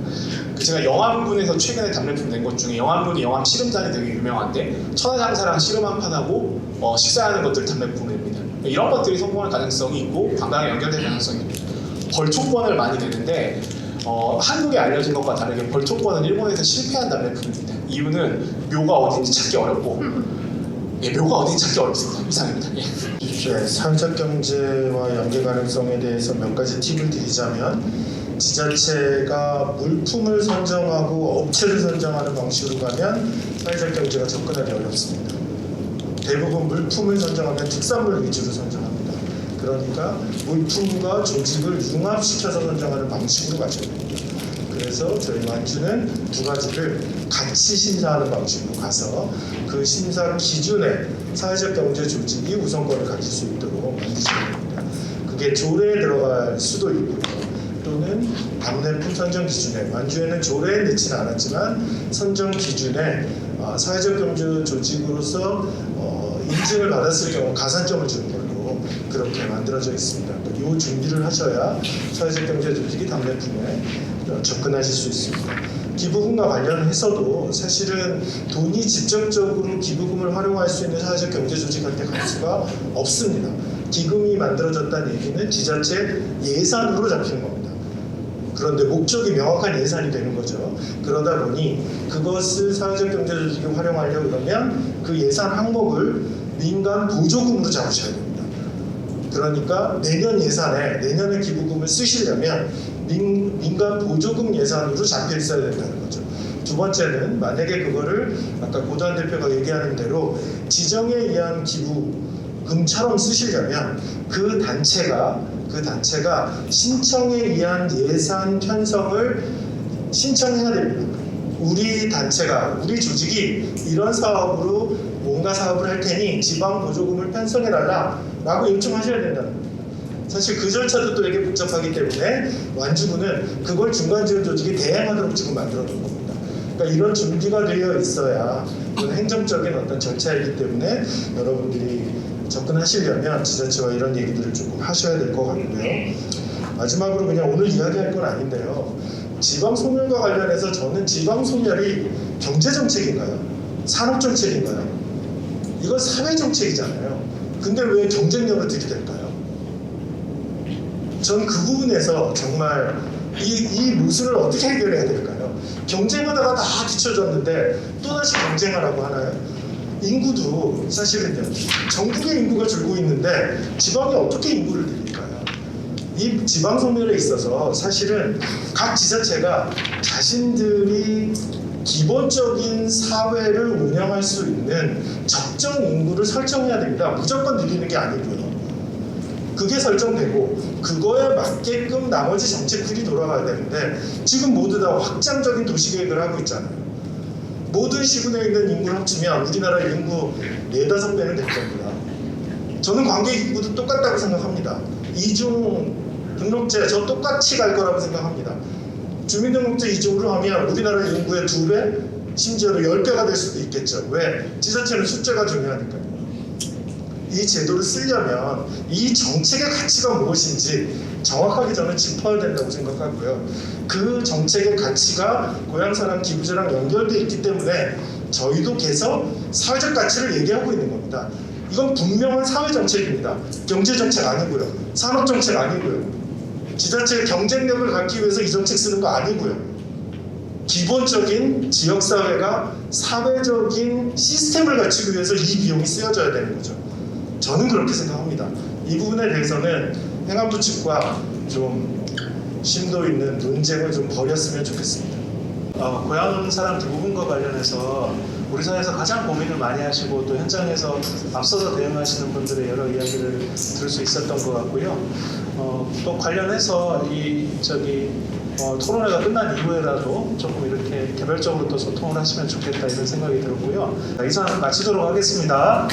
제가 영암군에서 최근에 답례품 낸 것 중에, 영암군이 영암 씨름장이 되게 유명한데 천하장사랑 씨름 한 판하고 식사하는 것들 답례품입니다. 이런 것들이 성공할 가능성이 있고 관광에 연결될 가능성이 있습니다. 벌초권을 많이 내는데 한국에 알려진 것과 다르게 벌초권은 일본에서 실패한 답례품입니다. 이유는 묘가 어딘지 찾기 어렵고, 묘가 어딘지 찾기 어렵습니다. 이상입니다. 네, 사회적 경제와 연계 가능성에 대해서 몇 가지 팁을 드리자면, 지자체가 물품을 선정하고 업체를 선정하는 방식으로 가면 사회적 경제가 접근하기 어렵습니다. 대부분 물품을 선정하면 특산물 위주로 선정합니다. 그러니까 물품과 조직을 융합시켜서 선정하는 방식으로 가셔야 됩니다. 그래서 저희 완주는 두 가지를 같이 심사하는 방식으로 가서 그 심사 기준에 사회적 경제 조직이 우선권을 가질 수 있도록 만드셔야 됩니다. 그게 조례에 들어갈 수도 있고요. 또는 답례품 선정 기준에, 완주에는 조례에 넣지는 않았지만 선정 기준에 사회적 경제 조직으로서 인증을 받았을 경우 가산점을 주는 걸로 그렇게 만들어져 있습니다. 이 준비를 하셔야 사회적 경제 조직이 답례품에 접근하실 수 있습니다. 기부금과 관련해서도 사실은 돈이 직접적으로 기부금을 활용할 수 있는 사회적 경제 조직한테 갈 수가 없습니다. 기금이 만들어졌다는 얘기는 지자체 예산으로 잡히는 겁니다. 그런데 목적이 명확한 예산이 되는 거죠. 그러다 보니 그것을 사회적 경제 조직이 활용하려고 그러면 그 예산 항목을 민간 보조금으로 잡으셔야 됩니다. 그러니까 내년 예산에 내년의 기부금을 쓰시려면 민간 보조금 예산으로 잡혀 있어야 된다는 거죠. 두 번째는 만약에 그거를 아까 고단 대표가 얘기하는 대로 지정에 의한 기부금처럼 쓰시려면 그 단체가 신청에 의한 예산 편성을 신청해야 됩니다. 우리 단체가, 우리 조직이 이런 사업으로 뭔가 사업을 할 테니 지방 보조금을 편성해달라 라고 요청하셔야 된다는 겁니다. 사실 그 절차도 또 되게 복잡하기 때문에 완주군은 그걸 중간지원 조직이 대행하도록 지금 만들어 놓은 겁니다. 그러니까 이런 준비가 되어 있어야 이건 행정적인 어떤 절차이기 때문에 여러분들이 접근하시려면 지자체와 이런 얘기들을 조금 하셔야 될 것 같고요. 마지막으로 그냥 오늘 이야기할 건 아닌데요. 지방소멸과 관련해서 저는 지방소멸이 경제정책인가요? 산업정책인가요? 이건 사회정책이잖아요. 근데 왜 경쟁력을 들이댈까요? 전 그 부분에서 정말 이 모순을 어떻게 해결해야 될까요? 경쟁하다가 다 뒤처졌는데 또다시 경쟁하라고 하나요? 인구도 사실은요, 전국의 인구가 줄고 있는데 지방이 어떻게 인구를 늘릴까요? 이 지방 소멸에 있어서 사실은 각 지자체가 자신들이 기본적인 사회를 운영할 수 있는 적정 인구를 설정해야 됩니다. 무조건 늘리는 게 아니고요. 그게 설정되고 그거에 맞게끔 나머지 정책들이 돌아가야 되는데 지금 모두 다 확장적인 도시계획을 하고 있잖아요. 모든 시군에 있는 인구를 합치면 우리나라 인구 4-5배는 될 겁니다. 저는 관객 인구도 똑같다고 생각합니다. 이중 등록제 저 똑같이 갈 거라고 생각합니다. 주민등록제 이중으로 하면 우리나라 인구의 2배, 심지어는 10배가 될 수도 있겠죠. 왜? 지자체는 숫자가 중요하니까요. 이 제도를 쓰려면 이 정책의 가치가 무엇인지 정확하게 저는 짚어야 된다고 생각하고요. 그 정책의 가치가 고향사랑 기부제랑 연결되어 있기 때문에 저희도 계속 사회적 가치를 얘기하고 있는 겁니다. 이건 분명한 사회정책입니다. 경제정책 아니고요. 산업정책 아니고요. 지자체의 경쟁력을 갖기 위해서 이 정책 쓰는 거 아니고요. 기본적인 지역사회가 사회적인 시스템을 갖추기 위해서 이 비용이 쓰여져야 되는 거죠. 저는 그렇게 생각합니다. 이 부분에 대해서는 행안부 측과 좀 심도 있는 논쟁을 좀 벌였으면 좋겠습니다. 고향 사람 대부분과 관련해서 우리 사회에서 가장 고민을 많이 하시고 또 현장에서 앞서서 대응하시는 분들의 여러 이야기를 들을 수 있었던 것 같고요. 또 관련해서 토론회가 끝난 이후에라도 조금 이렇게 개별적으로 또 소통을 하시면 좋겠다 이런 생각이 들었고요. 이상 마치도록 하겠습니다.